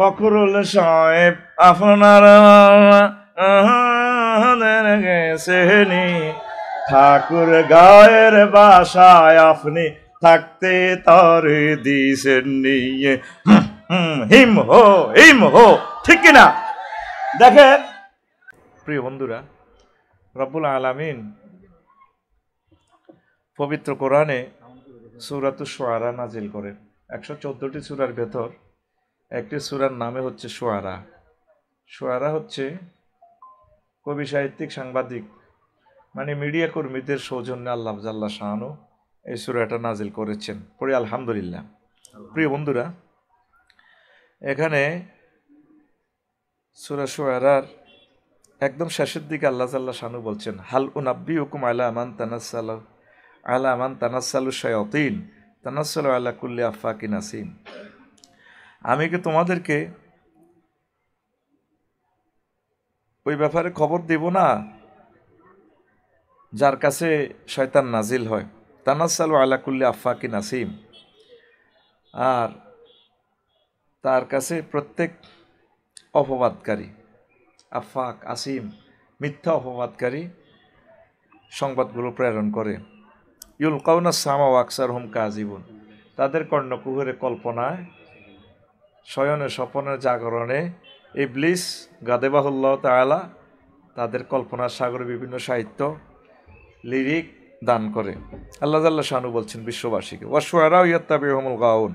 ফখরুল সাহেব আপনার গেছেনি, ঠাকুর গায়ের বাসায় আপনি থাকতে তরে দিছেন নিয়ে, হিম হো, ঠিক কিনা? দেখেন প্রিয় বন্ধুরা, রব্বুল আলামিন পবিত্র কোরআনে সূরাতুশ শুআরা নাজিল করেন। 114টি সূরার ভেতর একটি সূরার নামে হচ্ছে শুআরা। শুআরা হচ্ছে কবি, সাহিত্যিক, সাংবাদিক মানে মিডিয়া কর্মীদের সৌজন্যে আল্লাহ জাল্লা শাআনু এই সূরাটা নাজিল করেছেন। পড়ি আলহামদুলিল্লাহ। প্রিয় বন্ধুরা, এখানে সূরা শুআরার একদম শেষের দিকে আল্লাহ জাল্লা শাআনু বলছেন, হাল উনাব্বিউকুম আলা মান তানাসসালু শায়াতিন তানাসসালু আলা কুল্লি আফাকিন আসিম। আমি কি তোমাদেরকে ওই ব্যাপারে খবর দেব না যার কাছে শয়তান নাজিল হয়, তানাসসালু আলা কুল্লি আফাকিন আসিম, আর তার কাছে প্রত্যেক অপবাদকারী, আফাক আসিম মিথ্যা অপবাদকারী সংবাদগুলো প্রেরণ করে। ইউলকাউনা সামা ওয়াকসারহুম কাযিবুন, তাদের কর্ণকুহরে, কল্পনায়, শয়নে, স্বপনের, জাগরণে ইবলিস গাদেবাহুল্লাহ তাআলা তাদের কল্পনার সাগরে বিভিন্ন সাহিত্য, লিরিক দান করে। আল্লাহ জাল্লা শানু বলছেন বিশ্ববাসীকে, ওয়াশুআরা ইয়াত্তাবিউহুমুল গাউন,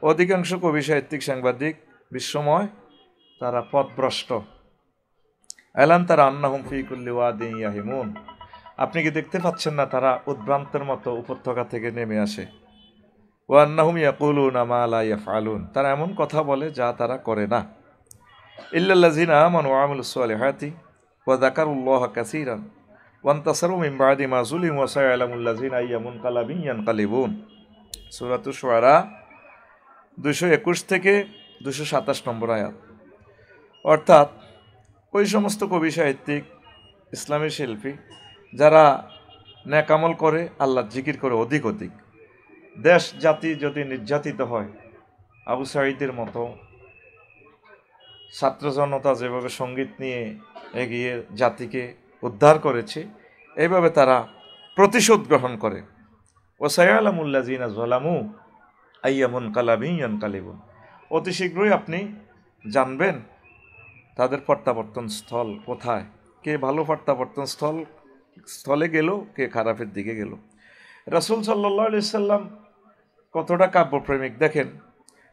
অধিকাংশ কবি, সাহিত্যিক, সাংবাদিক বিশ্বময় তারা পথভ্রষ্ট। আলাম তারা আন্নাহুম ফি কুল্লি ওয়াদিন ইয়াহিমুন, আপনি কি দেখতে পাচ্ছেন না তারা উদ্ভ্রান্তের মতো উপত্যকা থেকে নেমে আসে। ওয়া আন্নাহুম ইয়াকুলুনা মা লা ইয়াফআলুন, তারা এমন কথা বলে যা তারা করে না। ইল্লাল্লাযিনা আমানু ওয়া আমিলুস সালিহাতি ওয়া যাকারুল্লাহা কাসীরান ওয়া ইনতাসারু মিন বা'দি মা যুলিমু ওয়া সায়ালামুল্লাযিনা আইয়া মুনকালাবিন ইয়ানকালিবুন। সূরাতুশ শুআরা 221 থেকে 227 নম্বর আয়াত। অর্থাৎ ওই সমস্ত কবি, সাহিত্যিক, ইসলামী শিল্পী যারা নেকামল করে, আল্লাহর জিকির করে অধিক, দেশ জাতি যদি নির্যাতিত হয়, আবু সাঈদের মতো ছাত্র জনতা যেভাবে সঙ্গীত নিয়ে এগিয়ে জাতিকে উদ্ধার করেছে, এইভাবে তারা প্রতিশোধ গ্রহণ করে। ওয়াসায়ালামুল্লাযিনা যালামু আইয়া মুনকালাবিন ইয়ানকালিবুন, অতি শীঘ্রই আপনি জানবেন তাদের প্রত্যাবর্তন স্থল কোথায়, কে ভালো প্রত্যাবর্তন স্থলে গেল, কে খারাপের দিকে গেল। রাসূল সাল্লাল্লাহু আলাইহি সাল্লাম কতটা কাব্যপ্রেমিক দেখেন।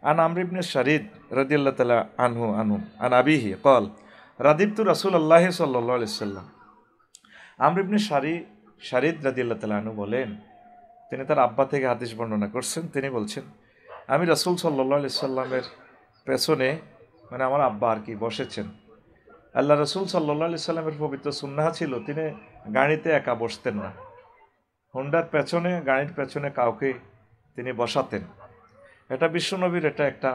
আন আমর ইবনে শারিদ রাদিয়াল্লাহু তাআলা আনহু আন আবিহি ক্বাল রাদিবতু রাসূলুল্লাহি সাল্লাল্লাহু আলাইহি সাল্লাম। আমর ইবনে শারিদ রাদিয়াল্লাহু তাআলা আনহু বলেন, তিনি তার আব্বা থেকে হাদিস বর্ণনা করছেন। তিনি বলছেন, আমি রাসূল সাল্লাল্লাহু আলাইহি সাল্লামের পেছনে, মানে আমার আব্বা আর কি, বসেছেন। আল্লাহ রাসূল সাল্লাল্লাহু আলাইহি সাল্লামের পবিত্র সুন্নাহ ছিল তিনি গাড়িতে একা বসতেন না, হোন্ডার পেছনে, গাড়ির পেছনে কাউকে তিনি বসাতেন। এটা বিশ্বনবীর এটা একটা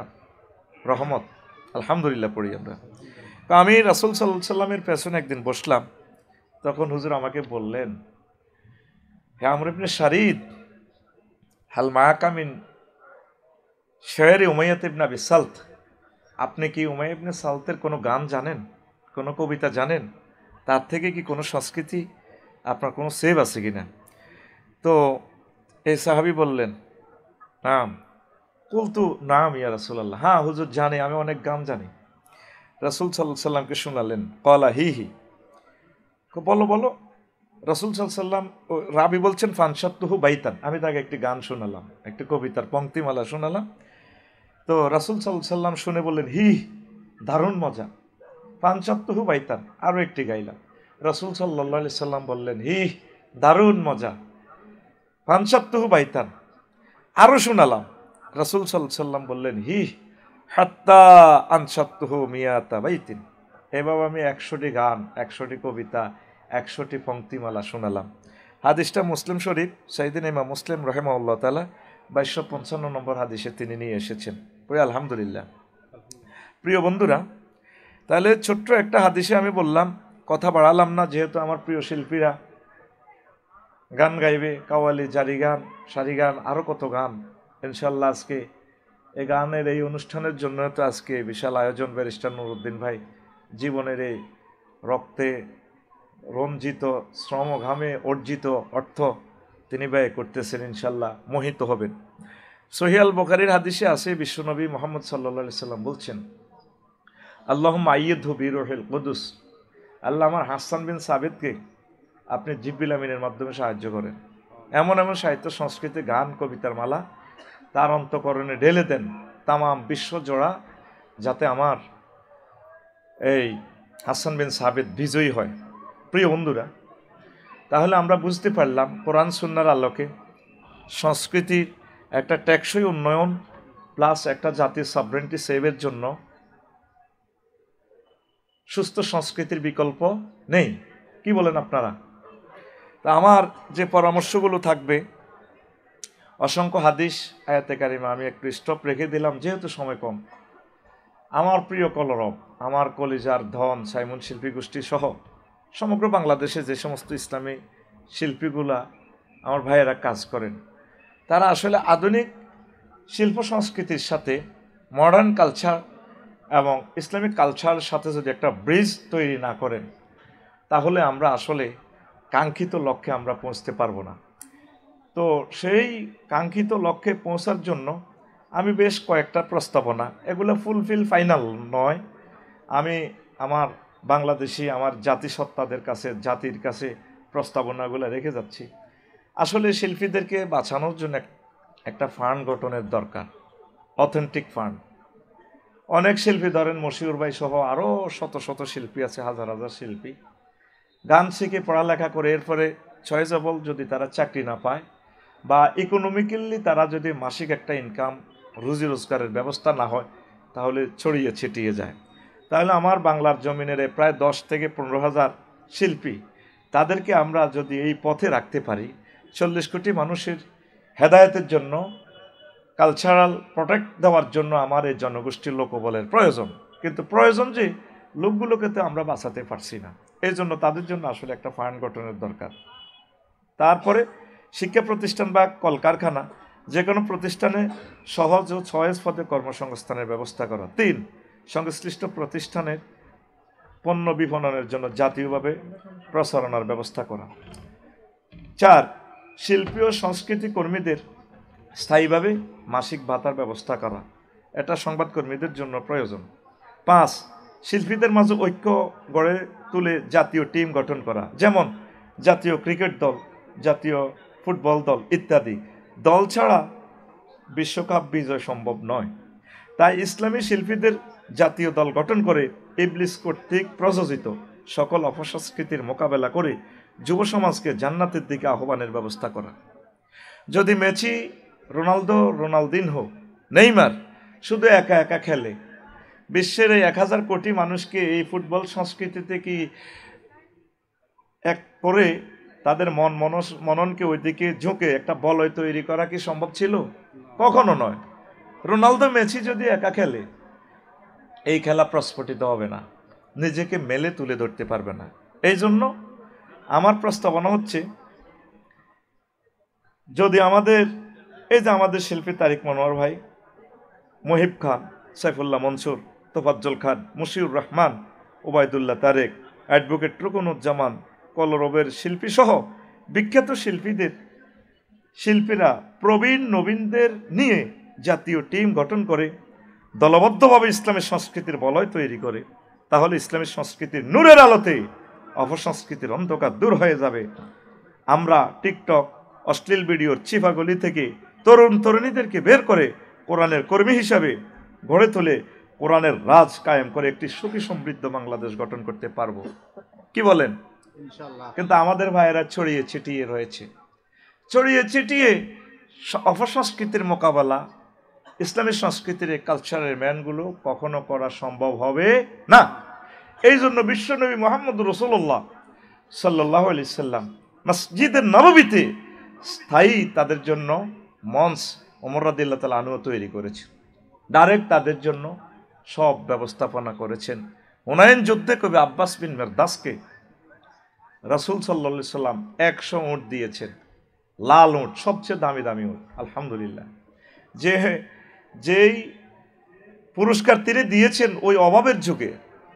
রহমত। আলহামদুলিল্লাহ পড়ি আমরা। তো আমি রাসূল সাল্লাল্লাহু আলাইহি সাল্লামের পেছনে একদিন বসলাম, তখন হুজুর আমাকে বললেন, হে আমর ইবনে শারিদ, হাল মাআকা মিন শায়রি উমাইয়া ইবনে আবি সালত, আপনি কি উমাইয়া ইবনে সালতের কোনো গান জানেন, কোনো কবিতা জানেন? তার থেকে কি কোনো সংস্কৃতি আপনার কোনো সেভ আছে কিনা? তো এই সাহাবী বললেন, নাম। কুলতু নাম ইয়া রাসূলুল্লাহ, হ্যাঁ হুজুর জানি, আমি অনেক গান জানি। রাসূল সাল্লাল্লাহু আলাইহি সাল্লামকে শোনালেন। ক্বালা হি, বলো। রাসূল সাল্লাল্লাহু আলাইহি সাল্লাম, রাবি বলছেন ফানশাতুহু বাইতান, আমি তাকে একটি গান শোনালাম, একটি কবিতার পংক্তিমালা শোনালাম। তো রাসূল সাল্লাল্লাহু আলাইহি সাল্লাম শুনে বললেন, দারুণ মজা। ফানশাতুহু বাইতান, আরও একটি গাইলাম। রাসূল সাল্লাল্লাহু আলাইহি সাল্লাম বললেন, দারুণ মজা। ফানশাতুহু বাইতান, আরও শোনালাম। রাসূল সাল্লাল্লাহু আলাইহি সাল্লাম বললেন, হাত্তা আনশাতুহু মিয়াতা বাইতিন, এভাবে আমি 100টি গান, 100টি কবিতা, 100টি পংক্তিমালা শোনালাম। হাদিসটা মুসলিম শরীফ, সাইয়েদিনা ইমাম মুসলিম রাহিমাহুল্লাহ তাআলা 2255 নম্বর হাদিসে তিনি নিয়ে এসেছেন। পড়ি আলহামদুলিল্লাহ। প্রিয় বন্ধুরা, তাহলে ছোট্ট একটা হাদিসে আমি বললাম, কথা বাড়ালাম না, যেহেতু আমার প্রিয় শিল্পীরা গান গাইবে, কাওয়ালি, জারি গান, সারি গান, আরও কত গান ইনশাল্লাহ আজকে এই গানের এই অনুষ্ঠানের জন্য তো আজকে বিশাল আয়োজন। ব্যারিস্টার নুরুদ্দিন ভাই জীবনের এই রক্তে রঞ্জিত শ্রম ঘামে অর্জিত অর্থ তিনি ব্যয় করতেছেন, ইনশাল্লাহ মোহিত হবেন। সহিহ আল বুখারীর হাদিসে আছে বিশ্বনবী মুহাম্মদ সাল্লাল্লাহু আলাইহি সাল্লাম বলছেন, আল্লাহুম্মা আইয়িদহু বিরূহিল কুদুস, আল্লাহ আমার হাসান বিন সাবিতকে আপনি জিবরিল আমিনের মাধ্যমে সাহায্য করেন। এমন এমন সাহিত্য সংস্কৃতি গান কবিতার মালা তার অন্তঃকরণে ঢেলে দেন তামাম বিশ্বজোড়া, যাতে আমার এই হাসান বিন সাবিত বিজয়ী হয়। প্রিয় বন্ধুরা, তাহলে আমরা বুঝতে পারলাম কোরআন সুন্নাহর আলোকে সংস্কৃতির একটা টেকসই উন্নয়ন প্লাস একটা জাতির সভরেন্টি সেভের জন্য সুস্থ সংস্কৃতির বিকল্প নেই। কি বলেন আপনারা? তা আমার যে পরামর্শগুলো থাকবে, অসংখ্য হাদিস আয়াতে কারিমা আমি একটু স্টপ রেখে দিলাম যেহেতু সময় কম। আমার প্রিয় কলরব, আমার কলিজার ধন সাইমন শিল্পী গোষ্ঠী সহ সমগ্র বাংলাদেশে যে সমস্ত ইসলামী শিল্পীগুলা আমার ভাইয়েরা কাজ করেন, তারা আসলে আধুনিক শিল্প সংস্কৃতির সাথে মডার্ন কালচার এবং ইসলামিক কালচারের সাথে যদি একটা ব্রিজ তৈরি না করেন, তাহলে আমরা আসলে কাঙ্ক্ষিত লক্ষ্যে আমরা পৌঁছতে পারবো না। তো সেই কাঙ্ক্ষিত লক্ষ্যে পৌঁছার জন্য আমি বেশ কয়েকটা প্রস্তাবনা, এগুলো ফুলফিল ফাইনাল নয়, আমি আমার বাংলাদেশি আমার জাতিসত্তাদের কাছে জাতির কাছে প্রস্তাবনাগুলো রেখে যাচ্ছি। আসলে শিল্পীদেরকে বাঁচানোর জন্য একটা ফান্ড গঠনের দরকার, অথেন্টিক ফান্ড। অনেক শিল্পী ধরেন মশিউর ভাই সহ আরও শত শত শিল্পী আছে, হাজার হাজার শিল্পী গান শিখে পড়ালেখা করে এরপরে চয়েজেবল যদি তারা চাকরি না পায় বা ইকোনমিক্যালি তারা যদি মাসিক একটা ইনকাম রুজি রোজগারের ব্যবস্থা না হয়, তাহলে ছড়িয়ে ছিটিয়ে যায়। তাহলে আমার বাংলার জমিনের প্রায় 10 থেকে 15,000 শিল্পী, তাদেরকে আমরা যদি এই পথে রাখতে পারি, 40 কোটি মানুষের হেদায়েতের জন্য, কালচারাল প্রোটেক্ট দেওয়ার জন্য আমার এই জনগোষ্ঠীর লোকবলের প্রয়োজন। কিন্তু প্রয়োজন যে লোকগুলোকে তো আমরা বাঁচাতে পারছি না, এই জন্য তাদের জন্য আসলে একটা ফান্ড গঠনের দরকার। তারপরে শিক্ষা প্রতিষ্ঠান বা কলকারখানা যে কোনো প্রতিষ্ঠানে সহজ ও সহজ পথে কর্মসংস্থানের ব্যবস্থা করা। 3, সংশ্লিষ্ট প্রতিষ্ঠানের পণ্য বিপণনের জন্য জাতীয়ভাবে প্রচারণার ব্যবস্থা করা। 4, শিল্পী ও সংস্কৃতি কর্মীদের স্থায়ীভাবে মাসিক ভাতার ব্যবস্থা করা, এটা সংবাদকর্মীদের জন্য প্রয়োজন। 5, শিল্পীদের মাঝে ঐক্য গড়ে তুলে জাতীয় টিম গঠন করা, যেমন জাতীয় ক্রিকেট দল, জাতীয় ফুটবল দল ইত্যাদি। দল ছাড়া বিশ্বকাপ বিজয় সম্ভব নয়। তাই ইসলামী শিল্পীদের জাতীয় দল গঠন করে ইবলিস কর্তৃক প্রযোজিত সকল অপসংস্কৃতির মোকাবেলা করে যুব সমাজকে জান্নাতের দিকে আহ্বানের ব্যবস্থা করা। যদি মেসি, রোনালদো, রোনালদিনহো, নেইমার শুধু একা একা খেলে, বিশ্বের এই 1000 কোটি মানুষকে এই ফুটবল সংস্কৃতিতে কি এক করে তাদের মননকে ওইদিকে ঝুঁকে একটা বলয় তৈরি করা কি সম্ভব ছিল? কখনো নয়। রোনালদো, মেসি যদি একা খেলে, এই খেলা প্রস্ফুটিত হবে না, নিজেকে মেলে তুলে ধরতে পারবে না। এই জন্য আমার প্রস্তাবনা হচ্ছে, যদি আমাদের এই যে আমাদের শিল্পী তারিক মনোয়ার ভাই, মহিব খান, সাইফুল্লাহ মনসুর, তোফাজ্জল খান, মুশিউর রহমান, ওবায়দুল্লাহ তারেক, অ্যাডভোকেট রুকনুজ্জামান, কলরবের শিল্পী সহ বিখ্যাত শিল্পীরা প্রবীণ নবীনদের নিয়ে জাতীয় টিম গঠন করে দলবদ্ধভাবে ইসলামের সংস্কৃতির বলয় তৈরি করে, তাহলে ইসলামের সংস্কৃতির নূরের আলোতে অপসংস্কৃতির অন্ধকার দূর হয়ে যাবে। আমরা টিকটক, অশ্লীল ভিডিওর চিফাগলি থেকে তরুণ তরুণীদেরকে বের করে কোরআনের কর্মী হিসাবে গড়ে তুলে কোরআনের রাজ কায়েম করে একটি সুখী সমৃদ্ধ বাংলাদেশ গঠন করতে পারবো। কি বলেন? কিন্তু আমাদের ভাইয়েরা ছড়িয়ে ছিটিয়ে রয়েছে, ছড়িয়ে ছিটিয়ে অপসংস্কৃতির মোকাবেলা ইসলামী সংস্কৃতির এই কালচারের ম্যানগুলো কখনো করা সম্ভব হবে না। এই জন্য বিশ্বনবী মুহাম্মদ রাসূলুল্লাহ সাল্লাল্লাহু আলাইহি সাল্লাম মসজিদে নববীতে স্থায়ী তাদের জন্য মঞ্চ ওমর রাদিয়াল্লাহু তাআলা আনহু তৈরি করেছেন, ডাইরেক্ট তাদের জন্য সব ব্যবস্থাপনা করেছেন। হুনাইন যুদ্ধে কবি আব্বাস বিন মিরদাসকে রাসূল সাল্লাল্লাহু আলাইহি সাল্লাম 100 উট দিয়েছেন, লাল উট, সবচেয়ে দামি দামি উট। আলহামদুলিল্লাহ, যে যেই পুরস্কার তিনি দিয়েছেন ওই অভাবের যুগে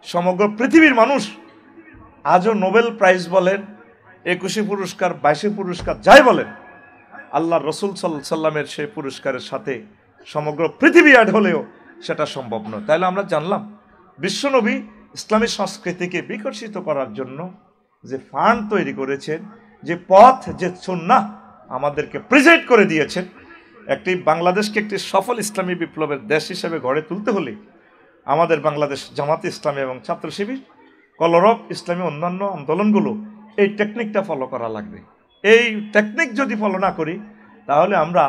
সমগ্র পৃথিবীর মানুষ আজও নোবেল প্রাইজ বলেন, 21 পুরস্কার, 22 পুরস্কার যাই বলেন, আল্লাহ রসুল সাল্লামের সেই পুরস্কারের সাথে সমগ্র পৃথিবী অ্যাড হলেও সেটা সম্ভব নয়। তাইলে আমরা জানলাম বিশ্বনবী ইসলামী সংস্কৃতিকে বিকশিত করার জন্য যে ফান্ড তৈরি করেছেন, যে পথ, যে সুন্নাহ আমাদেরকে প্রেজেন্ট করে দিয়েছেন, একটি বাংলাদেশকে একটি সফল ইসলামী বিপ্লবের দেশ হিসেবে গড়ে তুলতে হলে আমাদের বাংলাদেশ জামাতে ইসলামী এবং ছাত্র শিবির, কলরব, ইসলামী অন্যান্য আন্দোলনগুলো এই টেকনিকটা ফলো করা লাগবে। এই টেকনিক যদি ফলো না করি তাহলে আমরা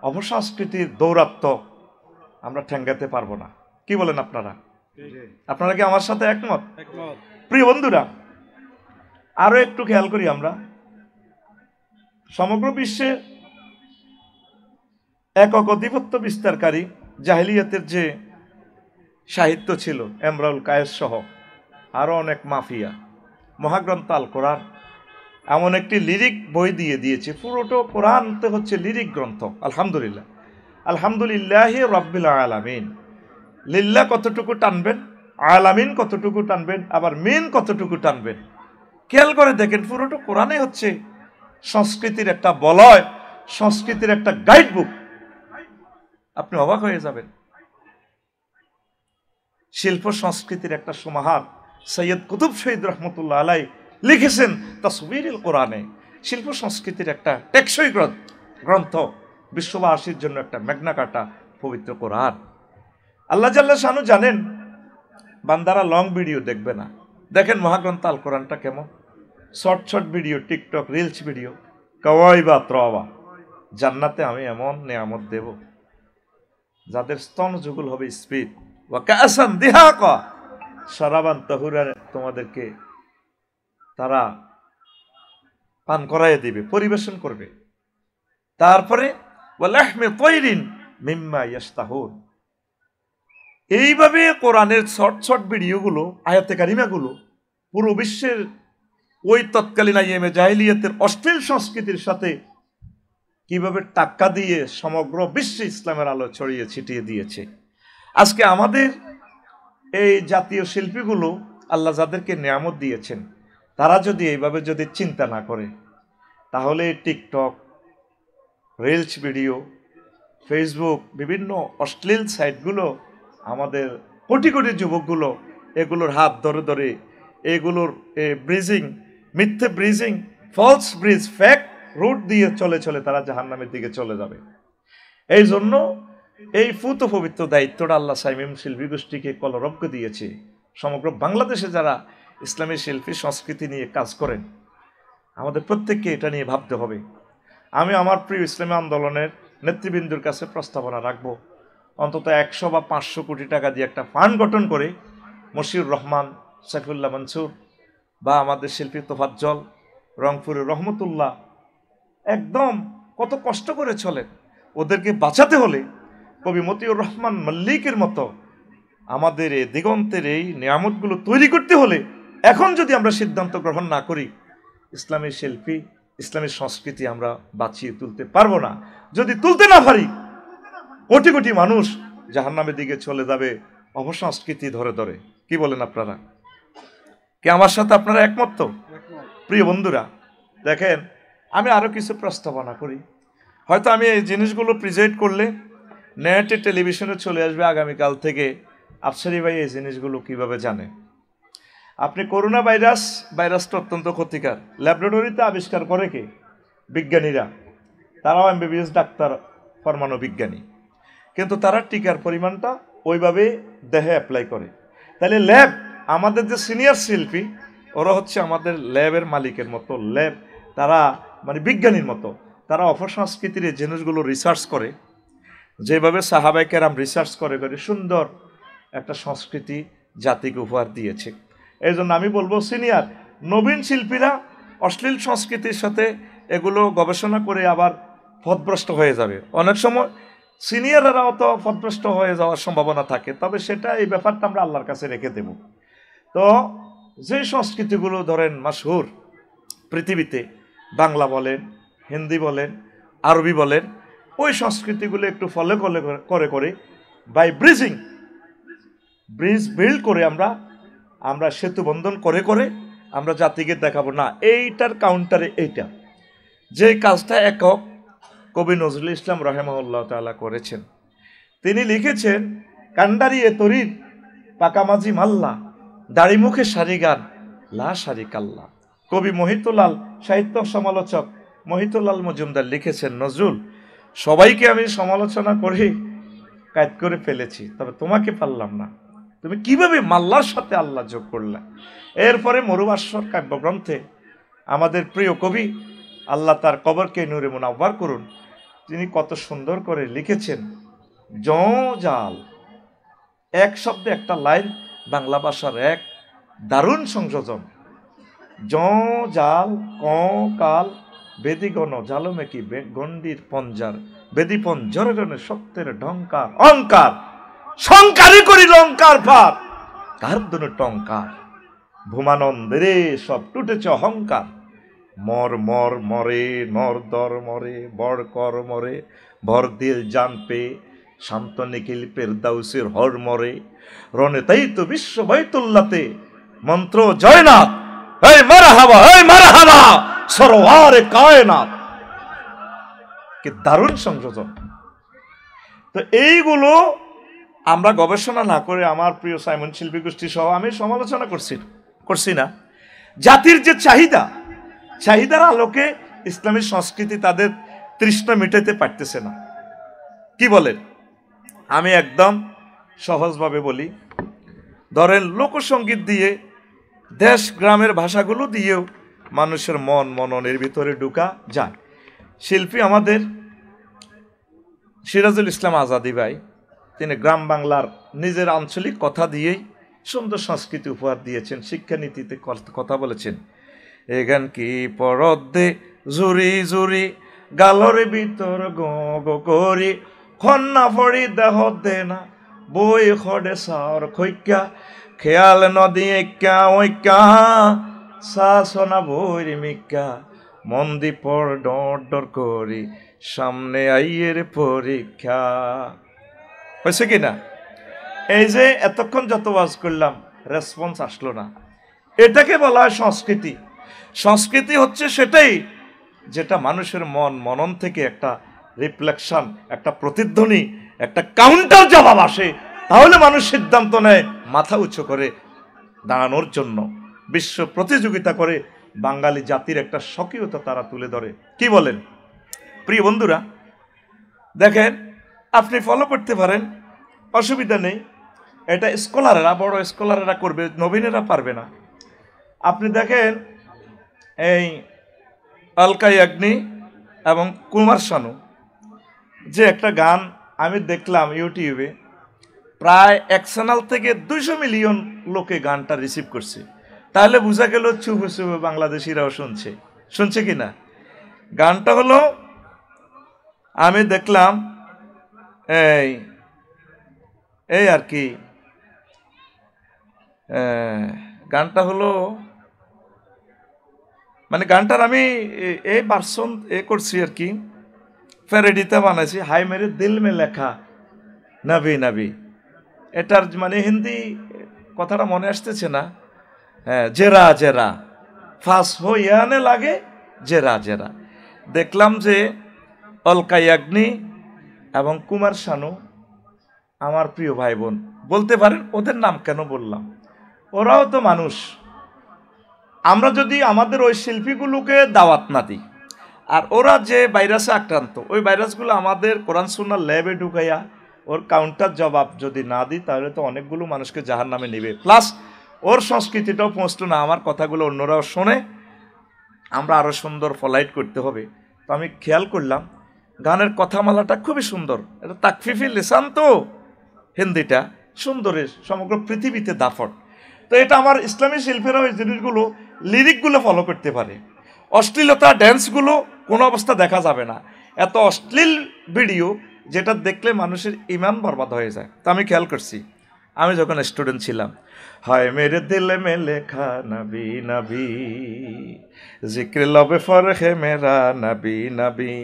অপসংস্কৃতির দৌরাত্ম্য আমরা ঠেঙ্গাতে পারবো না। কি বলেন আপনারা? আপনারা কি আমার সাথে একমত? প্রিয় বন্ধুরা, আরো একটু খেয়াল করি আমরা, সমগ্র বিশ্বে একক আধিপত্য বিস্তারকারী জাহিলিয়াতের যে সাহিত্য ছিল, এমরাউল কায়েস সহ আরো অনেক মাফিয়া, মহাগ্রন্থ আল কোরআন এমন একটি লিরিক বই দিয়ে দিয়েছে। পুরোটো কোরআন তো হচ্ছে লিরিক গ্রন্থ। আলহামদুলিল্লাহ, আলহামদুলিল্লাহ রাব্বিল আলামিন। লিল্লাহ কতটুকু টানবেন, আলামিন কতটুকু টানবেন, আবার মিন কতটুকু টানবেন, খেয়াল করে দেখেন। পুরোটো কোরআনে হচ্ছে সংস্কৃতির একটা বলয়, সংস্কৃতির একটা গাইড বুক। আপনি অবাক হয়ে যাবেন। শিল্প সংস্কৃতির একটা সমাহার সৈয়দ কুতুব শহীদ রহমতুল্লাহ আলাই লিখেছেন তাসবিরুল কোরআনে। শিল্প সংস্কৃতির একটা টেকসই গ্রন্থ, বিশ্ববাসীর জন্য একটা ম্যাগনা কাটা পবিত্র কোরআন। আল্লাহ জাল্লা শানু জানেন বান্দারা লং ভিডিও দেখবে না। দেখেন মহাগ্রন্থ আল কোরআনটা কেমন, short short video, TikTok reels video, kawaii বা ত্রবা। জান্নাতে আমি এমন নিয়ামত দেব যাদের স্তন যুগল হবে স্পিড, ওয়া কাসান দিহাকা, সারাবান তাহুরা তোমাদেরকে তারা পান করাইয়ে দিবে, পরিবেশন করবে। তারপরে ওয়া লাহমি তায়রিন মিম্মা ইয়াশতাহুন। এইভাবে কোরআনের শর্ট শর্ট ভিডিওগুলো, আয়াতে কারিমাগুলো পুরো বিশ্বের ওই তৎকালীন আইএমএ জাহিলিয়াতের অশ্লীল সংস্কৃতির সাথে কিভাবে টাক্কা দিয়ে সমগ্র বিশ্বে ইসলামের আলো ছড়িয়ে ছিটিয়ে দিয়েছে। আজকে আমাদের এই জাতীয় শিল্পীগুলো আল্লাহ যাদেরকে নিয়ামত দিয়েছেন, তারা যদি এইভাবে যদি চিন্তা না করে তাহলে টিকটক, রিলস ভিডিও, ফেসবুক, বিভিন্ন অশ্লীল সাইটগুলো আমাদের কোটি কোটি যুবকগুলো এগুলোর হাত ধরে ধরে এগুলোর ব্রিজিং, মিথ্যে bridging, false bridge, fake route দিয়ে চলে চলে তারা জাহান্নামের দিকে চলে যাবে। এই জন্য এই ফুত পবিত্র দায়িত্বটা আল্লাহ সাইমিম শিল্পী গোষ্ঠীকে কলরবকে দিয়েছে। সমগ্র বাংলাদেশে যারা ইসলামী শিল্পী সংস্কৃতি নিয়ে কাজ করেন, আমাদের প্রত্যেককে এটা নিয়ে ভাবতে হবে। আমি আমার প্রিয় ইসলামী আন্দোলনের নেতৃবৃন্দর কাছে প্রস্তাবনা রাখবো, অন্তত 100 বা 500 কোটি টাকা দিয়ে একটা ফান্ড গঠন করে মশিউর রহমান, সাইফুল্লাহ মনসুর বা আমাদের শিল্পী তোফাজ্জল, রংপুরের রহমতুল্লাহ একদম কত কষ্ট করে চলে, ওদেরকে বাঁচাতে হলে কবি মতিউর রহমান মল্লিকের মতো আমাদের এই দিগন্তের এই নিয়ামতগুলো তৈরি করতে হলে এখন যদি আমরা সিদ্ধান্ত গ্রহণ না করি, ইসলামী শিল্পী, ইসলামী সংস্কৃতি আমরা বাঁচিয়ে তুলতে পারবো না। যদি তুলতে না পারি, কোটি কোটি মানুষ জাহান্নামের দিকে চলে যাবে অপসংস্কৃতি ধরে ধরে। কি বলেন আপনারা? কি আমার সাথে আপনারা একমত তো? প্রিয় বন্ধুরা, দেখেন আমি আরো কিছু প্রস্তাবনা করি। হয়তো আমি এই জিনিসগুলো প্রেজেন্ট করলে নেটে, টেলিভিশনে চলে আসবে আগামীকাল থেকে। আফসারি ভাই এই জিনিসগুলো কিভাবে জানে? আপনি করোনা ভাইরাসটা অত্যন্ত ক্ষতিকর। ল্যাবরেটরিতে আবিষ্কার করে কে? বিজ্ঞানীরা। তারাও এমবিবিএস ডাক্তার, ফরমানো বিজ্ঞানী, কিন্তু তারা টিকার পরিমাণটা ওইভাবে দেহে অ্যাপ্লাই করে। তাহলে ল্যাব, আমাদের যে সিনিয়র শিল্পী ওরা হচ্ছে আমাদের ল্যাবের মালিকের মতো, ল্যাব তারা মানে বিজ্ঞানীর মতো। তারা অপসংস্কৃতির এই জিনিসগুলো রিসার্চ করে, যেভাবে সাহাবায়ে কেরাম রিসার্চ করে করে সুন্দর একটা সংস্কৃতি জাতিকে উপহার দিয়েছে। এই জন্য আমি বলবো সিনিয়র নবীন শিল্পীরা অশ্লীল সংস্কৃতির সাথে এগুলো গবেষণা করে আবার পথভ্রষ্ট হয়ে যাবে। অনেক সময় সিনিয়ররাও তো পথভ্রষ্ট হয়ে যাওয়ার সম্ভাবনা থাকে, তবে সেটা এই ব্যাপারটা আমরা আল্লাহর কাছে রেখে দেব। তো যে সংস্কৃতিগুলো ধরেন মাশহুর পৃথিবীতে, বাংলা বলেন, হিন্দি বলেন, আরবি বলেন, ওই সংস্কৃতিগুলো একটু ফলো করে করে বাই ব্রিজ বিল্ড করে আমরা সেতু বন্ধন করে করে আমরা জাতিকে দেখাবো না এইটার কাউন্টারে এইটা যে কাজটা একক কবি নজরুল ইসলাম রাহিমাহুল্লাহ তাআলা করেছেন। তিনি লিখেছেন, কান্ডারি এ তরির পাকামাজি মাল্লা, দাড়ি মুখে সারি গান লা সারি কাল্লা। কবি মহিতুলাল, সাহিত্য সমালোচক মহিতুলাল মজুমদার লিখেছেন, নজরুল, সবাইকে আমি সমালোচনা করে কায়েদ করে ফেলেছি, তবে তোমাকে পারলাম না। তুমি কিভাবে মাল্লার সাথে আল্লাহ যোগ করলা? এরপরে মরুভাস্বর কাব্যগ্রন্থে আমাদের প্রিয় কবি, আল্লাহ তার কবরকে নূরে মুনাওয়ার করুন, তিনি কত সুন্দর করে লিখেছেন, জাল, এক শব্দে একটা লাইন, বাংলা ভাষার এক দারুণ সংযোজন। জাল কাল বেদিগণ জালমে কি গণ্ডির পঞ্জার, বেদি পঞ্জরের সত্যের ঢঙ্কার অহংকার, সংকারই করি লঙ্কার ভার, কার দনু টঙ্কার, ভূমানন্দেরে সব টুটেছে অহংকার। মর মর মরে নর দর মরে, বড় কর মরে ভর দিল জান পে, শান্ত নিখিল পেরদাউসের হর মরে, রনে তাই তো বিশ্ব বাইতুল্লাতে মন্ত্র জয়নাথ, এই মারহাবা, এই মারহাবা সরওয়ারে কায়নাত। কি দারুণ সংযোজন! তো এইগুলো আমরা গবেষণা না করে, আমার প্রিয় সাইমন শিল্পী গোষ্ঠী সহ আমি সমালোচনা করছি না, জাতির যে চাহিদার আলোকে ইসলামী সংস্কৃতি তাদের তৃষ্ণা মেটাতে পারতেছে না। কি বলেন? আমি একদম সহজভাবে বলি, ধরেন লোকসঙ্গীত দিয়ে, দেশ গ্রামের ভাষাগুলো দিয়েও মানুষের মননের ভিতরে ঢুকা যায়। শিল্পী আমাদের সিরাজুল ইসলাম আজাদি ভাই, তিনি গ্রাম বাংলার নিজের আঞ্চলিক কথা দিয়েই সুন্দর সংস্কৃতি উপহার দিয়েছেন, শিক্ষানীতিতে কথা বলেছেন। এ গান কি পরদ্দে জুরি জুরি গালরে ভিতর গো করি, খন্না ফড়ি দেহ দে না বই খড়ে সার খৈক্যা, খেয়াল নদী একা ঐক্যা শাসনা বই মিক্কা, মন্দি পর ডর ডর করি সামনে আইয়ের পরীক্ষা। হয়েছে কিনা? এই যে এতক্ষণ যত ওয়াজ করলাম, রেসপন্স আসলো না, এটাকে বলা হয় সংস্কৃতি। সংস্কৃতি হচ্ছে সেটাই যেটা মানুষের মনন থেকে একটা রিফ্লেকশন, একটা প্রতিধ্বনি, একটা কাউন্টার জবাব আসে, তাহলে মানুষ সিদ্ধান্ত নেয় মাথা উঁচু করে দাঁড়ানোর জন্য, বিশ্ব প্রতিযোগিতা করে বাঙালি জাতির একটা স্বকীয়তা তারা তুলে ধরে। কি বলেন প্রিয় বন্ধুরা? দেখেন, আপনি ফলো করতে পারেন, অসুবিধা নেই, এটা স্কলাররা, বড় স্কলাররা করবে, নবীনেরা পারবে না। আপনি দেখেন, এই অলকা ইয়াগনি এবং কুমার শানু যে একটা গান আমি দেখলাম ইউটিউবে, প্রায় 1 চ্যানেল থেকে 200 মিলিয়ন লোকে গানটা রিসিভ করছে। তাহলে বোঝা গেল চুপে চুপে বাংলাদেশিরাও শুনছে কিনা। গানটা হলো, আমি দেখলাম এই আর কি, গানটা হলো, মানে গানটার আমি এই ভার্সন করছি আর কি, প্যারোডিতে বানাইছি, হাই মেরে দিল মে লেখা নবী নবী। এটার মানে হিন্দি কথাটা মনে আসতেছে না। হ্যাঁ, জেরা জেরা ফাঁস হইয়ানে লাগে জেরা জেরা। দেখলাম যে অলকা ইয়াগনি এবং কুমার শানু আমার প্রিয় ভাই বোন, বলতে পারেন ওদের নাম কেন বললাম, ওরাও তো মানুষ। আমরা যদি আমাদের ওই শিল্পীগুলোকে দাওয়াত না দিই, আর ওরা যে ভাইরাসে আক্রান্ত, ওই ভাইরাসগুলো আমাদের কোরআন সুন্নাহ ল্যাবে ঢুকাইয়া ওর কাউন্টার জবাব যদি না দিই, তাহলে তো অনেকগুলো মানুষকে জাহান্নামে নেবে, প্লাস ওর সংস্কৃতিটাও পৌঁছতো না, আমার কথাগুলো অন্যরাও শোনে, আমরা আরও সুন্দর ফলাইট করতে হবে। তো আমি খেয়াল করলাম গানের কথামালাটা খুবই সুন্দর, এটা তাকফিফি লিসান, তো হিন্দিটা সুন্দরের সমগ্র পৃথিবীতে দাফট। তো এটা আমার ইসলামী শিল্পীরা ওই জিনিসগুলো, লিরিকগুলো ফলো করতে পারে। অশ্লীলতা ড্যান্সগুলো কোনো অবস্থা দেখা যাবে না, এত অশ্লীল ভিডিও যেটা দেখলে মানুষের ইমান বরবাদ হয়ে যায়। তো আমি খেয়াল করছি, আমি যখন স্টুডেন্ট ছিলাম, হায় মেরে দিলে মে লেখা নবী নবী, জিক্র লবে ফরহে মেরা নবী নবী,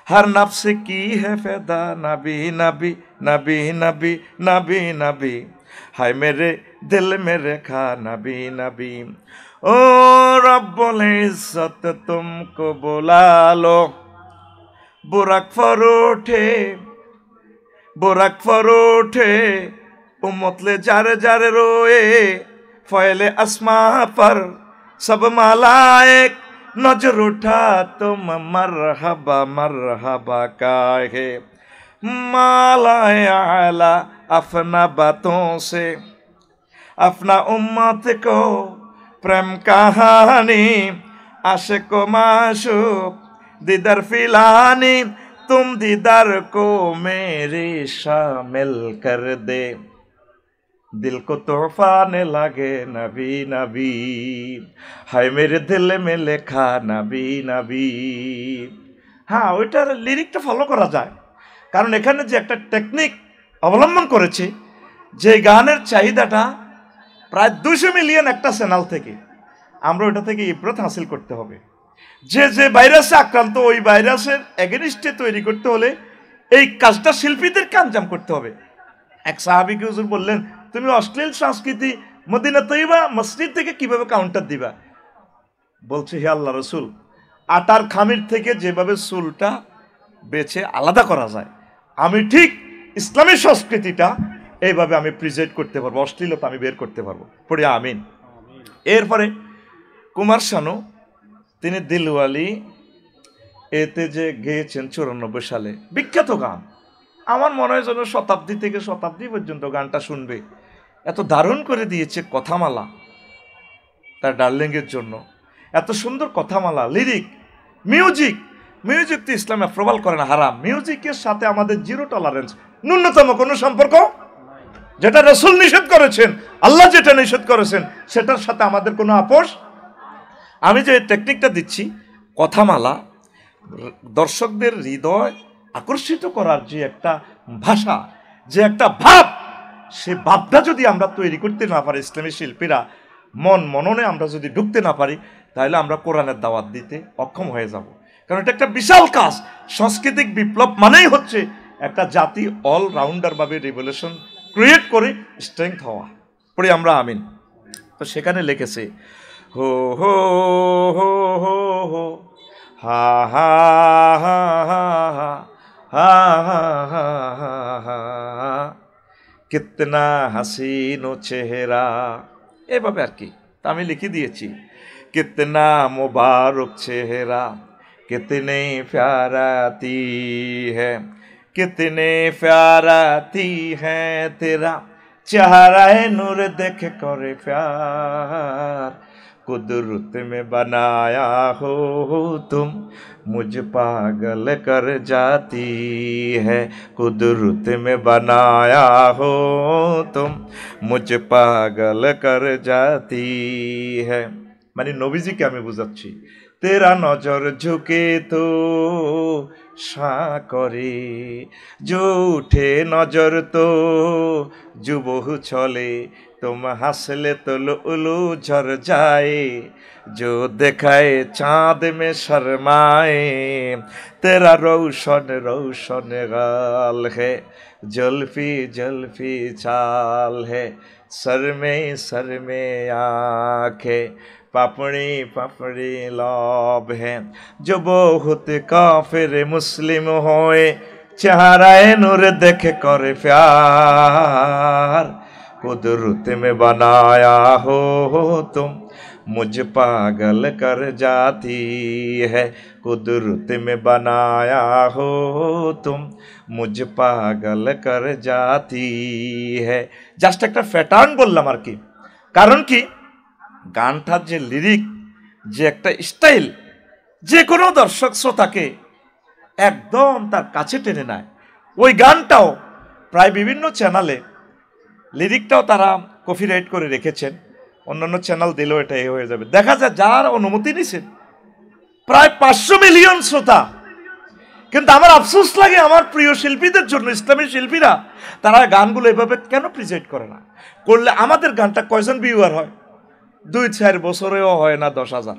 हर नफ्स की है फैदा नबी नबी नबी नबी नबी नबी हाय मेरे दिल में रेखा नबी नबी ओ रब्बुल इज्जत तुमको बुला लो बुरक फरोठे उम्मत ले जार जार रोए फैले अस्मा पर सब मालाएक नजर उठा तुम मरहबा काहे मालाए आला अपना बातों से अपना उम्मत को प्रेम कहानी आशिक माशूक दीदार फिलानी तुम दीदार को मेरे शामिल कर दे दिल को तोहफाने लगे नबी नबी हाय मेरे दिल में लेखा नबी नबी। হ্যাঁ ওইটার লিরিকটা ফলো করা যায়, কারণ এখানে যে একটা টেকনিক অবলম্বন করেছে, যে গানের চাহিদাটা প্রায় 200 মিলিয়ন একটা চ্যানেল থেকে, আমরা ওটা থেকে ইবরত হাসিল করতে হবে। যে যে ভাইরাসে আক্রান্ত ওই ভাইরাসের এগেনিস্টে তৈরি করতে হলে এই কাজটা শিল্পীদেরকে আঞ্জাম করতে হবে। এক সাহাবীকে হুজুর বললেন, তুমি অশ্লীল সংস্কৃতি মদিনা তৈবা মসজিদ থেকে কিভাবে কাউন্টার দিবা? বলছে, হে আল্লাহ রসুল, আটার খামির থেকে যেভাবে চুলটা বেছে আলাদা করা যায়, আমি ঠিক ইসলামী সংস্কৃতিটা এইভাবে আমি প্রিজার্ভ করতে পারবো, অশ্লীলতা আমি বের করতে পারবো। পড়ি আমিন। এরপরে কুমার শানু তিনি দিলওয়ালি এতে যে গেয়েছেন 94 সালে, বিখ্যাত গান। আমার মনে হয় যেন শতাব্দী থেকে শতাব্দী পর্যন্ত গানটা শুনবে, এত দারুণ করে দিয়েছে কথামালা তার ডার্লিংয়ের জন্য। এত সুন্দর কথামালা, লিরিক, মিউজিক তো ইসলামে অ্যাপ্রুভাল করে না, হারাম। মিউজিকের সাথে আমাদের জিরো টলারেন্স, ন্যূনতম কোনো সম্পর্ক। যেটা রাসূল নিষেধ করেছেন, আল্লাহ যেটা নিষেধ করেছেন, সেটার সাথে আমাদের কোনো আপোষ। আমি যে টেকনিকটা দিচ্ছি, কথামালা, দর্শকদের হৃদয় আকর্ষিত করার যে একটা ভাষা, যে একটা ভাব, সে ভাবটা যদি আমরা তৈরি করতে না পারি, ইসলামী শিল্পীরা মননে আমরা যদি ঢুকতে না পারি, তাহলে আমরা কোরআনের দাওয়াত দিতে অক্ষম হয়ে যাব। কারণ এটা একটা বিশাল কাজ। সাংস্কৃতিক বিপ্লব মানেই হচ্ছে একটা জাতি অলরাউন্ডারভাবে রিভলিউশন ক্রিয়েট করে স্ট্রেংথ হওয়া। পড়ি আমরা আমিন। তো সেখানে লিখেছে, হো হো হো হো হো হা হা হা হা হা হা হা হা কিতনা হাসিনো চেহারা, এভাবে আর কি। তা আমি লিখে দিয়েছি, কিতনা মুবারক চেহারা কিতনে প্যারাতি হ্যাঁ कितने प्यारा थी है तेरा चेहरा नूर देख करे प्यार कुदरत में बनाया हो तुम मुझ पागल कर जाती है कुदरत में बनाया हो तुम मुझ पागल कर जाती है। মানে নবীজিকে আমি বুঝাচ্ছি, तेरा नजर झुके तो करे जो उठे नजर तो जुबहु चले तुम हंसले तो लुलु झर जाए जो दिखाए चाँद में शर्माए तेरा रोशन रोशन गाल है जुल्फी जुल्फी चाल है सर में आँखें पापड़ी पापड़ी लौब है जो बहुत काफिर मुस्लिम होए चेहराए नूर देख कर प्यार कुदरत में बनाया हो तुम मुझ पागल कर जाती है कुदरत में बनाया हो तुम मुझ पागल कर जाती है। জাস্ট একটা প্যাটার্ন বললাম আর কি। কারণ কি, গানটার যে লিরিক, যে একটা স্টাইল, যে কোনো দর্শক শ্রোতাকে একদম তার কাছে টেনে নেয়। ওই গানটাও প্রায় বিভিন্ন চ্যানেলে লিরিকটাও তারা কপিরাইট করে রেখেছেন, অন্যান্য চ্যানেল দিলেও এটা হয়ে যাবে। দেখা যায় যার অনুমতি নিছেন প্রায় 500 মিলিয়ন শ্রোতা। কিন্তু আমার আফসোস লাগে আমার প্রিয় শিল্পীদের জন্য, ইসলামী শিল্পীরা তারা গানগুলো এভাবে কেন প্রেজেন্ট করে না। করলে আমাদের গানটা কয়জন ভিউয়ার হয়? 2-4 বছরেও হয় না 10,000।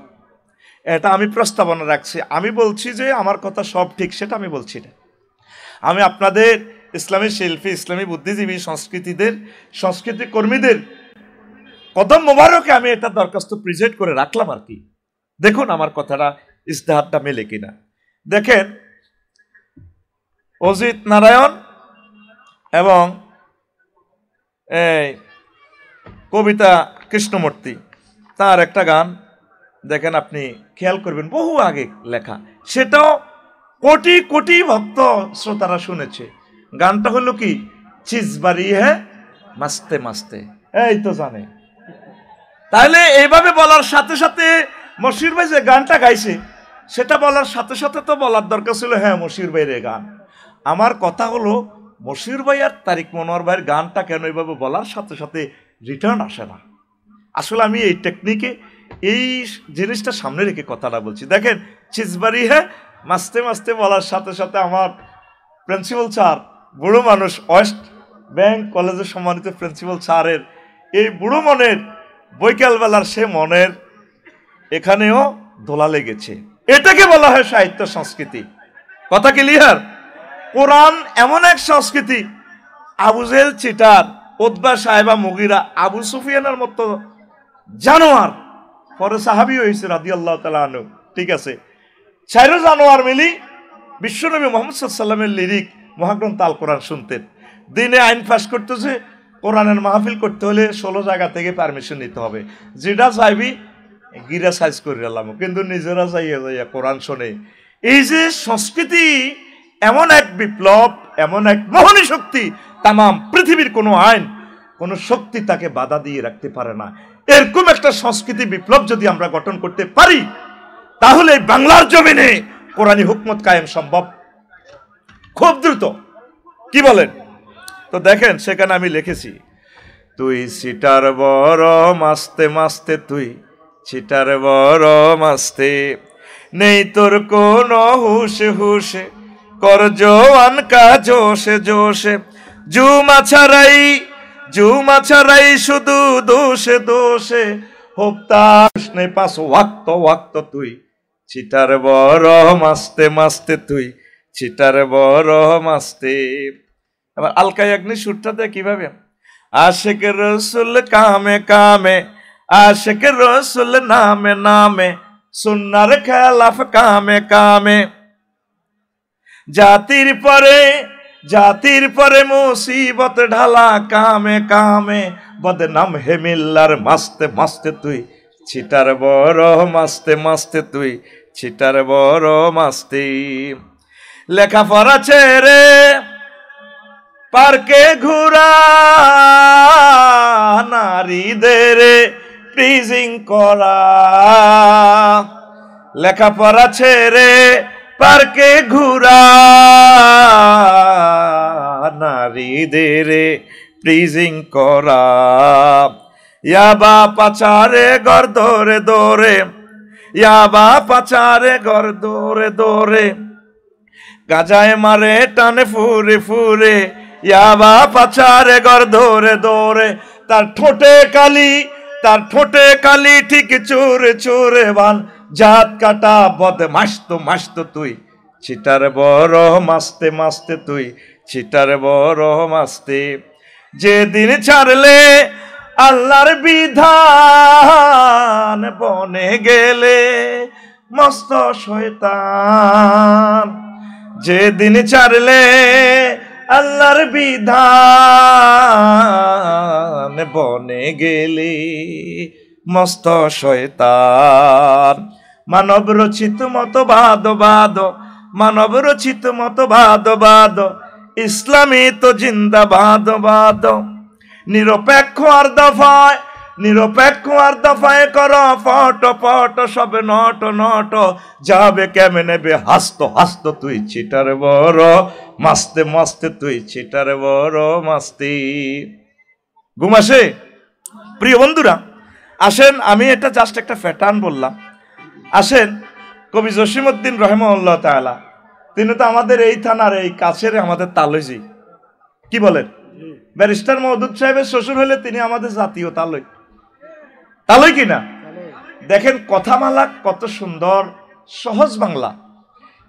এটা আমি প্রস্তাবনা রাখছি। আমি বলছি যে আমার কথা সব ঠিক, সেটা আমি বলছি না। আমি আপনাদের ইসলামী শিল্পী, ইসলামী বুদ্ধিজীবী, সংস্কৃতি কর্মীদের কদম মোবারকে আমি এটা দরখাস্ত প্রেজেন্ট করে রাখলাম আর কি। দেখুন আমার কথাটা, ইজতেহাদটা মেলে কিনা। দেখেন, অজিত নারায়ণ এবং কবিতা কৃষ্ণমূর্তি, তার একটা গান দেখেন, আপনি খেয়াল করবেন, বহু আগে লেখা, সেটাও কোটি কোটি ভক্ত শ্রোতারা শুনেছে। গানটা হলো কি, চিজবারি হ্যাঁ মাস্তে মাস্তে, এই তো জানে। তাহলে এইভাবে বলার সাথে সাথে মশিউর ভাই যে গানটা গাইছে, সেটা বলার সাথে সাথে তো বলার দরকার ছিল হ্যাঁ মশিউর ভাইয়ের গান। আমার কথা হলো, মশিউর ভাই আর তারিক মনোয়ার ভাইয়ের গানটা কেন এইভাবে বলার সাথে সাথে রিটার্ন আসে না? আসলে আমি এই টেকনিকে, এই জিনিসটা সামনে রেখে কথাটা বলছি। দেখেন, চিজবারি হ্যাঁ মাস্তে মাস্তে বলার সাথে সাথে আমার প্রিন্সিপাল স্যার, বুড়ো মানুষ, ওয়েস্ট ব্যাংক কলেজের সম্মানিত প্রিন্সিপাল স্যারের এই বুড়ো মনের বৈকালবেলার সে মনের এখানেও দোলা লেগেছে। এটাকে বলা হয় সাহিত্য সংস্কৃতি। কথা ক্লিয়ার? কোরআন এমন এক সংস্কৃতি, আবু জেহেল চিটার, উতবা সাহেবা মুগিরা, আবু সুফিয়ানের মতো জানোয়ার পরে সাহাবী হয়েছে রাদিয়াল্লাহু তাআলা আনহু, ঠিক আছে, চাইরো জানোয়ার মিলি বিশ্বনবী মুহাম্মদ সাল্লাল্লাহু আলাইহি ওয়াসাল্লামের লিরিক মহাগ্রন্থ আল কোরআন শুনতেন। দিনে আইন পাস করতেছে, কোরআনের মাহফিল করতে হলে 16 জায়গা থেকে পারমিশন নিতে হবে। যেটা চাইবি গিরা সাইজ করে এলাম, কিন্তু নিজেরা যাইয়া যাইয়া কোরআন শোনে। এই যে সংস্কৃতি এমন এক বিপ্লব, এমন এক মোহনী শক্তি, তামাম পৃথিবীর কোনো আইন, কোনো শক্তি তাকে বাধা দিয়ে রাখতে পারে না। এরকম একটা সংস্কৃতি বিপ্লব যদি আমরা গঠন করতে পারি, তাহলে বাংলার জমিনে কোরআনী হুকমত কায়েম সম্ভব খুব দ্রুত। কি বলেন? তো দেখেন, সেখানে আমি লিখেছি, তুই সিটার বড় মাস্তে মাস্তে, তুই সিটার বড় মাস্তে, নেই তোর কোন হুশে হুশে, কর জওয়ান কা জোশে জোশে, জুমা ছাড়াই শুধু দোষে দোষে, হোপ্তাস নে পাস ওয়াক্ত ওয়াক্ত, তুই সিটার বড় মাস্তে মাস্তে, তুই সিটার বড় মাস্তে। আবার আলকা ইয়াগনি সুরটা দেয় কিভাবে, আশেক রসুল কামে কামে, আশেক রসুল নামে নামে, সুন্নার খেলাফ কামে কামে, জাতির পরে মুসিবত ঢালা কামে কামে, বদনাম হে মিল্লার মাস্তে মাস্তে, তুই ছিটার বড় মাস্তে মাস্তে, তুই ছিটার বড় মাস্তে। লেখাপড়া ছেড়ে পার্কে ঘুরা, নারীদের প্রিজিং করা, লেখাপড়া ছেড়ে পার্কে ঘুরা, নারীদের প্রিজিং করা, ইয়াবা পাচারে ঘর দৌড়ে দৌড়ে, ইয়াবা পাচারে ঘর দৌড়ে দৌড়ে, গাজায় মারে টানে ফুরে ফুরে, ইয়াবা পাচারে ঘর দৌড়ে দৌড়ে, তার ঠোঁটে কালি ঠিক চোরে চোরে বান, জাত কাটা বদমাশ তো মাস্ত, তুই ছিটার বড় মাস্তে মাস্তে, তুই ছিটার বড় মাস্তে। যেদিন ছাড়লে আল্লাহর বিধান, বনে গেলে মস্ত শয়তান, যেদিন ছাড়লে আল্লাহর বিধান, বনে গেলে মস্ত শয়তান। মানব রচিত মতবাদ, মানব রচিত মতবাদ, ইসলামী তো জিন্দাবাদ। নিরপেক্ষ আর দফায় কর ফট ফট, সব নট নট, যাবে কেমনে বে হাসত হাসত, তুই ছিটার বড় মাস্তে মাস্তে, তুই ছিটার বড় মাস্তি। ঘুম আসে? প্রিয় বন্ধুরা, আসেন, আমি এটা জাস্ট একটা প্যাটার্ন বললাম। আসেন, কবি জসিমউদ্দিন রহমাহুল্লাহ তাআলা, তিনি তো আমাদের এই থানার এই কাছের আমাদের তালইজি, কি বলেন, ব্যারিস্টার মওদুদ সাহেবের শ্বশুর হলে তিনি আমাদের জাতীয় তালই কিনা, দেখেন কথামালা কত সুন্দর, সহজ বাংলা,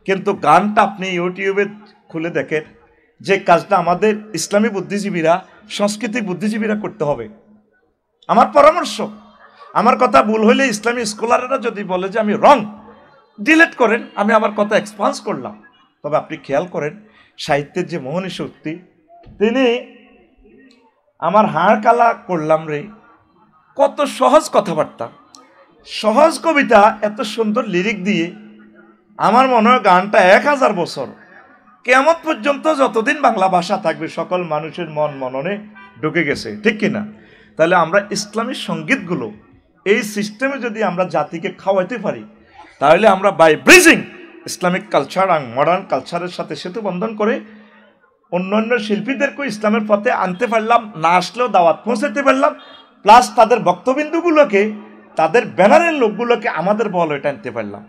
কিন্তু গানটা আপনি ইউটিউবে খুলে দেখেন, যে কাজটা আমাদের ইসলামী বুদ্ধিজীবীরা, সাংস্কৃতিক বুদ্ধিজীবীরা করতে হবে। আমার পরামর্শ, আমার কথা ভুল হইলে ইসলামী স্কলাররা যদি বলে যে আমি রং, ডিলিট করেন, আমি আমার কথা এক্সপান্স করলাম। তবে আপনি খেয়াল করেন সাহিত্যের যে মোহনী শক্তি, তিনি আমার হাড় কালা করলাম রে, কত সহজ কথাবার্তা, সহজ কবিতা, এত সুন্দর লিরিক দিয়ে আমার মনে হয় গানটা 1000 বছর কিয়ামত পর্যন্ত যতদিন বাংলা ভাষা থাকবে সকল মানুষের মন মননে ঢুকে গেছে, ঠিক কিনা? তাহলে আমরা ইসলামী সঙ্গীতগুলো এই সিস্টেমে যদি আমরা জাতিকে খাওয়াইতে পারি, তাহলে আমরা বাই ব্রিজিং ইসলামিক কালচার আর মডার্ন কালচারের সাথে সেতু বন্ধন করে অন্যান্য শিল্পীদেরকেও ইসলামের পথে আনতে পারলাম, না আসলেও দাওয়াত পৌঁছাতে পারলাম, প্লাস তাদের বক্তবিন্দুগুলোকে, তাদের ব্যানারের লোকগুলোকে আমাদের বল এটা আনতে পারলাম।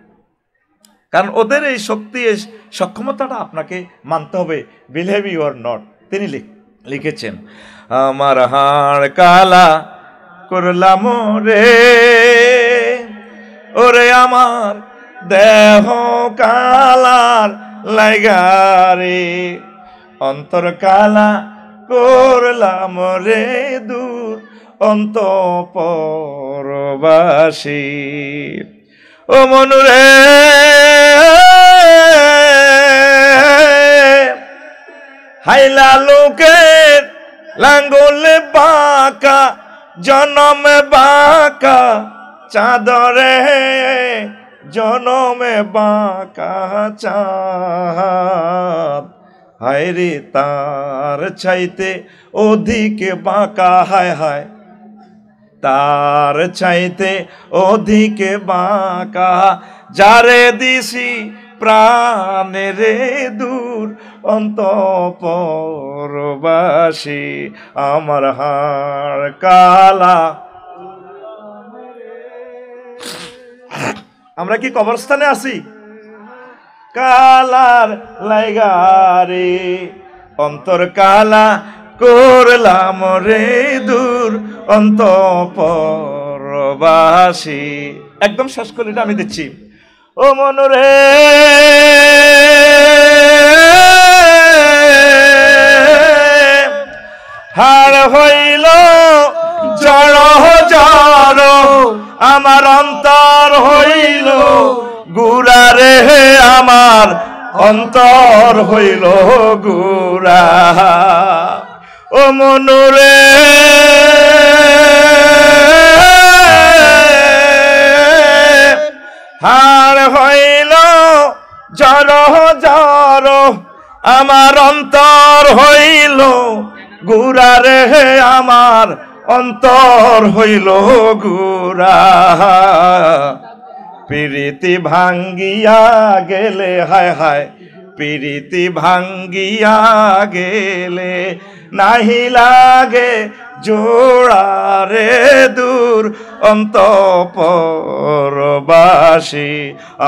কারণ ওদের এই শক্তি, এই সক্ষমতাটা আপনাকে মানতে হবে, বিলিভ ইউ অর নট। তিনি লিখেছেন, আমার হাড় কালা করলাম রে, ওরে আমার দেহ কালার লাইগারে, অন্তর কালা করলাম রে দূর অন্তঃপরবাসী। ও মনুরে হাইলা লোকের লাঙ্গলে বাঁকা, জনমে বাঁকা চাঁদরে, জনমে বাঁকা চাঁদ, হায় রে তার চাইতে অধিকে বাঁকা, হায় হায় তার চাইতে অধিকে বাঁকা, যারে দিছি প্রাণে রে দূর অন্তঃপরবাসী, আমার হাড় কালা। আমরা কি কবরস্থানে আছি? কালার লাইগারে, অন্তর কালা করলাম রে দূর অন্তঃপরবাসী। একদম শেষ কলিটা আমি দিচ্ছি। ও মনরে হার হইল জড় জড়, আমার অন্তর হইল গুড়া রে, আমার অন্তর হইল গুড়া। ও মনুরে হার হইল জড় জড়, আমার অন্তর হইল গুড়া রে, আমার অন্তর হইল গুড়া। প্রীতি ভাঙ্গিয়া গেলে, হায় হায় প্রীতি ভাঙ্গিয়া গেলে, নাহি লাগে জোড়া রে দূর অন্তঃপরবাসী,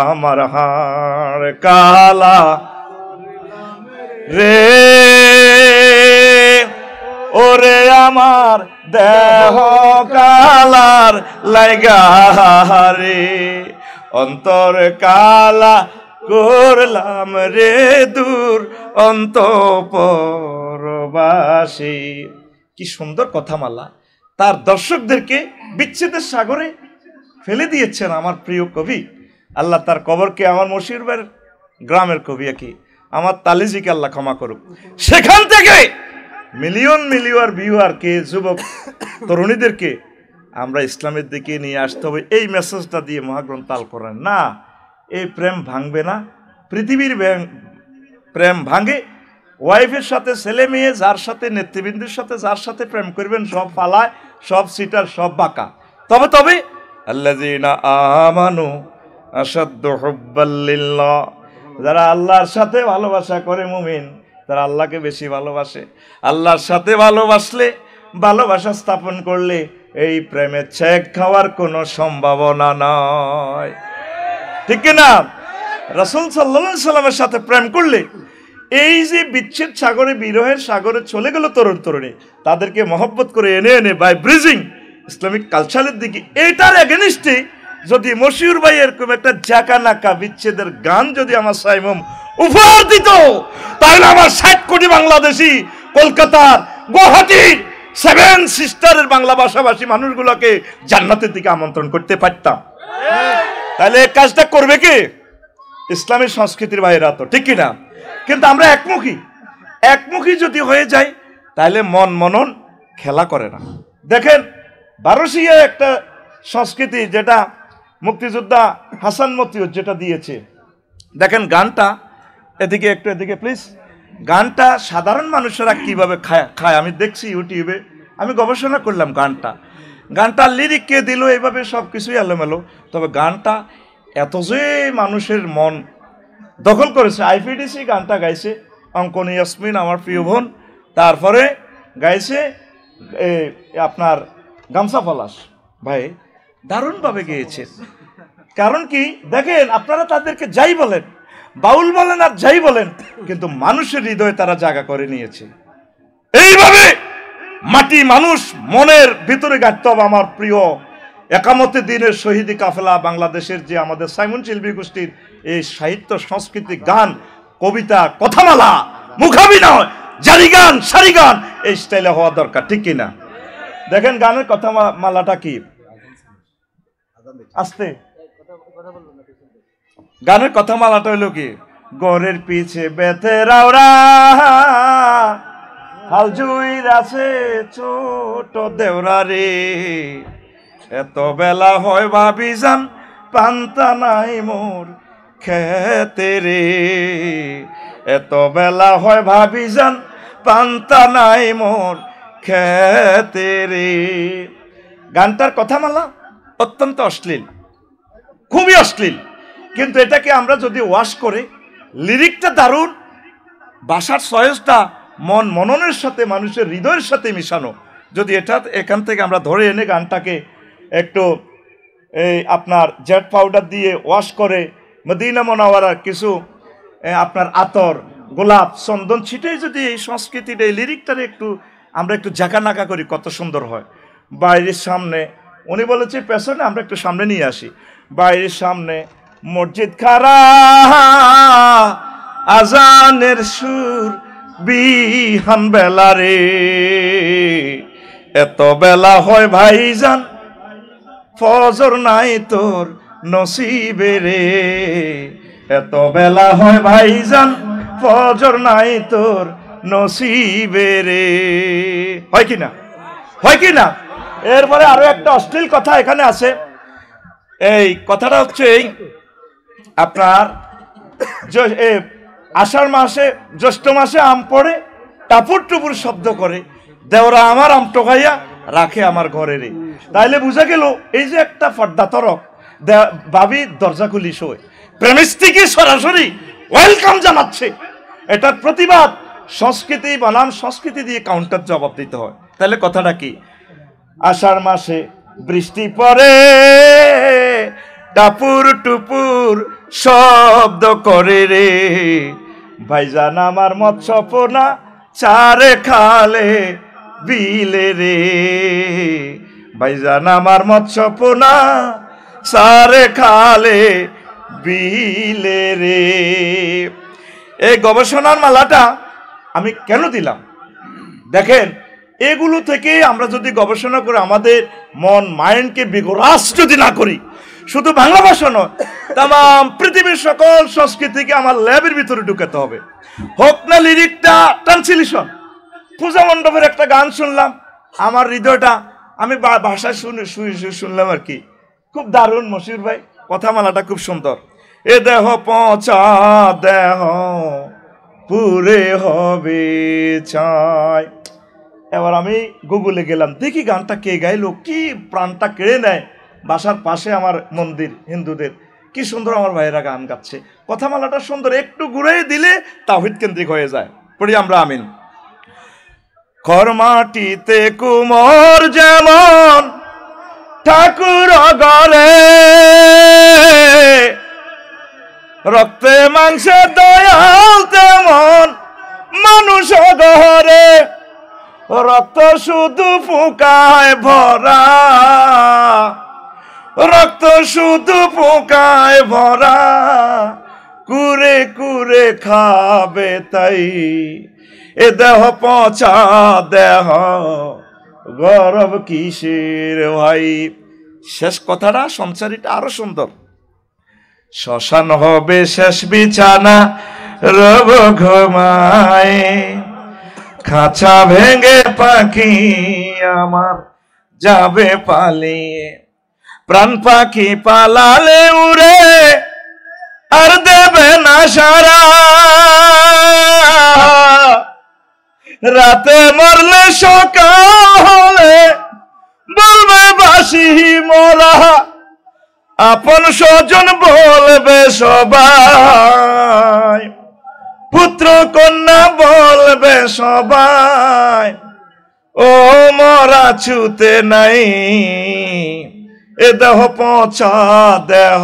আমার হাড় কালা রে, ওরে আমার দেহ কালার লাইগারে, অন্তর কালা করলাম রে দূর অন্তঃপরবাসী। কি সুন্দর কথামালা, তার দর্শকদেরকে বিচ্ছেদের সাগরে ফেলে দিয়েছেন আমার প্রিয় কবি। আল্লাহ তার কবরকে, আমার মশিরবের গ্রামের কবি কি আমার তালিজিকে আল্লাহ ক্ষমা করুক। সেখান থেকে মিলিয়ন মিলিয়ন ভিউয়ারকে, যুবক তরুণীদেরকে আমরা ইসলামের দিকে নিয়ে আসতে হবে এই মেসেজটা দিয়ে মহাগ্রন্থ আল কোরআন। না, এই প্রেম ভাঙবে না, পৃথিবীর প্রেম ভাঙে। ওয়াইফের সাথে, ছেলে মেয়ে, যার সাথে, নেতৃবৃন্দের সাথে যার সাথে প্রেম করবেন সব পালায়, সব সিটার, সব বাঁকা। তবে আল্লাযীনা আমানু আশাদ্দু হুব্বাল লিল্লাহ, যারা আল্লাহর সাথে ভালোবাসা করে মুমিন, তারা আল্লাহকে বেশি ভালোবাসে। আল্লাহর সাথে ভালোবাসলে, ভালোবাসা স্থাপন করলে এই প্রেমের ছেক খাওয়ার কোনো সম্ভাবনা নয়, ঠিক না? রাসূল সাল্লাল্লাহু আলাইহি সাল্লামের সাথে প্রেম করলে এই যে বিচ্ছেদ সাগরে, বিরহের সাগরে চলে গেল তরুণ তরুণী, তাদেরকে মহব্বত করে এনে এনে বাই ব্রিজিং ইসলামিক কালচারের দিকে, এইটার এগেনিস্টে যদি মশিউর ভাই এরকম একটা জাকা নাকা বিচ্ছেদের গান যদি আমার সাইমম উপহার দিত, তাহলে আমার 60 কোটি বাংলাদেশি কলকাতার গুয়াহাটির 7 সিস্টারের বাংলা ভাষাভাষী মানুষগুলোকে জান্নাতের দিকে আমন্ত্রণ করতে পারতাম। তাহলে এই কাজটা করবে কে? ইসলামী সংস্কৃতির বাইরে তো, ঠিক কিনা? কিন্তু আমরা একমুখী যদি হয়ে যাই তাহলে মন মনন খেলা করে না। দেখেন বারোশিয়া একটা সংস্কৃতি যেটা মুক্তিযোদ্ধা হাসান মতিউর যেটা দিয়েছে, দেখেন গানটা এদিকে প্লিজ। গানটা সাধারণ মানুষেরা কিভাবে খায় আমি দেখছি ইউটিউবে, আমি গবেষণা করলাম গানটা লিরিক কে দিল, এইভাবে সব কিছুই এলোমেলো। তবে গানটা এত যে মানুষের মন দখল করেছে। আইপিডিসি গানটা গাইছে অঙ্কনী ইয়াসমিন আমার প্রিয় বোন, তারপরে গাইছে আপনার গামছা পলাশ ভাই, দারুণভাবে গেয়েছে। কারণ কি দেখেন, আপনারা তাদেরকে যাই বলেন, বাউল বলেন আর যাই বলেন, কিন্তু মানুষের হৃদয়ে তারা জায়গা করে নিয়েছে। এইভাবে মাটি মানুষ মনের ভিতরে গাঁথতে হবে। আমার প্রিয় একামতে দিনের শহীদি কাফেলা বাংলাদেশের যে আমাদের সাইমন শিল্পী গোষ্ঠীর এই সাহিত্য সংস্কৃতি গান কবিতা কথামালা মুখাভিনয় জারি গান সারি গান এই স্টাইলে হওয়া দরকার, ঠিক কিনা? দেখেন গানের কথা মালাটা কি, আস্তে গানের কথা মালাটা হইল কি, গরের পিছে বেতে রাওরা হাল জুইর আছে ছোট দেওরা রে, এত বেলা হয় ভাবি যান পান্তা নাই মোর খেতে রে, এত বেলা হয় ভাবি যান পান্তা নাই মোর খেতে রে। গানটার কথামালা অত্যন্ত অশ্লীল, খুবই অশ্লীল, কিন্তু এটাকে আমরা যদি ওয়াশ করে লিরিকটা দারুণ, ভাষার চয়েসটা মন মননের সাথে মানুষের হৃদয়ের সাথে মিশানো, যদি এটা এখান থেকে আমরা ধরে এনে গানটাকে একটু এই আপনার জেট পাউডার দিয়ে ওয়াশ করে মদিনা মুনাওয়ারার কিছু আপনার আতর গোলাপ চন্দন ছিটে যদি এই সংস্কৃতিটা এই লিরিকটারে আমরা একটু জাকা নাকা করি, কত সুন্দর হয়। বাইরের সামনে উনি বলেছে পেছনে, আমরা একটু সামনে নিয়ে আসি। বাইরের সামনে মসজিদ খারা আজানের সুর বিহান বেলা রে, এত বেলা হয় ভাইজান ফজর নাই তোর নসিবে রে, এত বেলা হয় ভাইজান ফজর নাই তোর নসিবে রে। হয় কি না? হয় কি না? এরপরে আরো একটা অশ্লীল কথা এখানে আছে। এই কথাটা হচ্ছে এই আপনার আষাঢ় মাসে জ্যৈষ্ঠ মাসে আম পড়ে টাপুর টুপুর শব্দ করে, দেওরা আমার আম টোকাইয়া রাখে আমার ঘরে রে। তাইলে বুঝা গেল এই যে একটা পর্দা তরক ভাবি দরজা খুলি শোয়, প্রেমিস্ত্রীকে সরাসরি ওয়েলকাম জানাচ্ছে। এটার প্রতিবাদ সংস্কৃতি বানান সংস্কৃতি দিয়ে কাউন্টার জবাব দিতে হয়। তাহলে কথাটা কি, আষাঢ় মাসে বৃষ্টি পড়ে টাপুর টুপুর শব্দ করে রে, ভাইজান আমার মৎস্যপোনা চারে খালে বিলে রে, ভাইজান আমার মৎস্যপোনা চারে খালে বিলে রে। এই গবেষণার মালাটা আমি কেন দিলাম দেখেন, এগুলো থেকে আমরা যদি গবেষণা করে আমাদের মন মাইন্ডকে বিগরাস যদি না করি, শুধু বাংলা ভাষা নয় তাম পৃথিবীর সকল সংস্কৃতিকে আমার ল্যাবের ভিতরে ঢুকাতে হবে। হোক না লিরিকটা ট্রান্সলেশন, পূজা মণ্ডপের একটা গান শুনলাম, আমার হৃদয়টা আমি ভাষায় শুনলাম আর কি, খুব দারুণ। মশিউর ভাই কথামালাটা খুব সুন্দর। এ দেহ পচা দেহ পুরে হবে চাই। এবার আমি গুগলে গেলাম, দেখি গানটা কে গাইলো, কি প্রাণটা কেড়ে নেয়। বাসার পাশে আমার মন্দির হিন্দুদের, কি সুন্দর আমার ভাইয়েরা গান গাচ্ছে, কথামালাটা সুন্দর, একটু ঘুরে দিলে তাওহীদ কেন্দ্রিক হয়ে যায়। পড়ি আমরা আমিন। খরমাটিতে কুমোর যেমন ঠাকুর গড়ে, রক্তে মাংসে দয়াল তেমন মানুষ গহরে, রক্ত শুধু ফুকায় ভরা রক্ত শুধু পোকায় ভরা, কুরে কুরে খাবে তাই, এ দেহ পচা দেহ, গরব কিসের ভাই। শেষ কথাটা সংসারীটা আরো সুন্দর। শ্মশান হবে শেষ বিছানা, রব ঘুমায়, খাঁচা ভেঙে পাখি আমার যাবে পালিয়ে, প্রাণ পাখি পালালে উড়ে আর দেবে না সারা, রাতে মরলে সকাল হলে বলবে বাসি মোরা, আপন স্বজন বলবে সবাই, পুত্র কন্যা বলবে সবাই, ও মরা ছুতে নাই, এ দেহ পচা দেহ,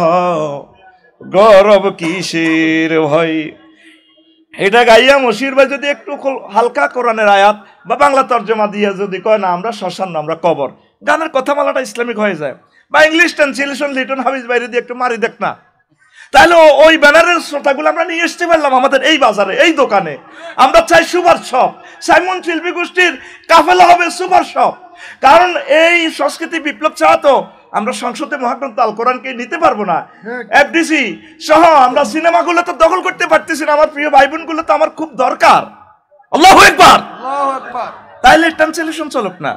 গরব কিসের ভয়। এটা গাইয়া মশির ভাই যদি একটু হালকা কোরআনের আয়াত বা বাংলা তর্জমা দিয়ে যদি কয় না আমরা শ্মশান না আমরা কবর, গানের কথামালাটা ইসলামিক হয়ে যায়। বা ইংলিশ ট্রান্সলেশন লিটন হাফিজ বাইরে দিয়ে একটু মারি দেখ না, তাহলে ওই ব্যানারের শ্রোতাগুলো আমরা নিয়ে আসতে পারলাম আমাদের এই বাজারে, এই দোকানে। আমরা চাই সুপার শপ, সাইমন শিল্পী গোষ্ঠীর কাফেলা হবে সুপার শপ। কারণ এই সংস্কৃতি বিপ্লব ছাড়া তো আমরা সংসদে মহাগ্রন্থ আল কোরআনকে নিতে পারবো না। এফডিসি সহ আমরা সিনেমাগুলো তো দখল করতে পারতেছি না। আমার প্রিয় ভাই বোনগুলো তো আমার খুব দরকার। আল্লাহু আকবার। তাইলে ট্রান্সলেশন চলুক না।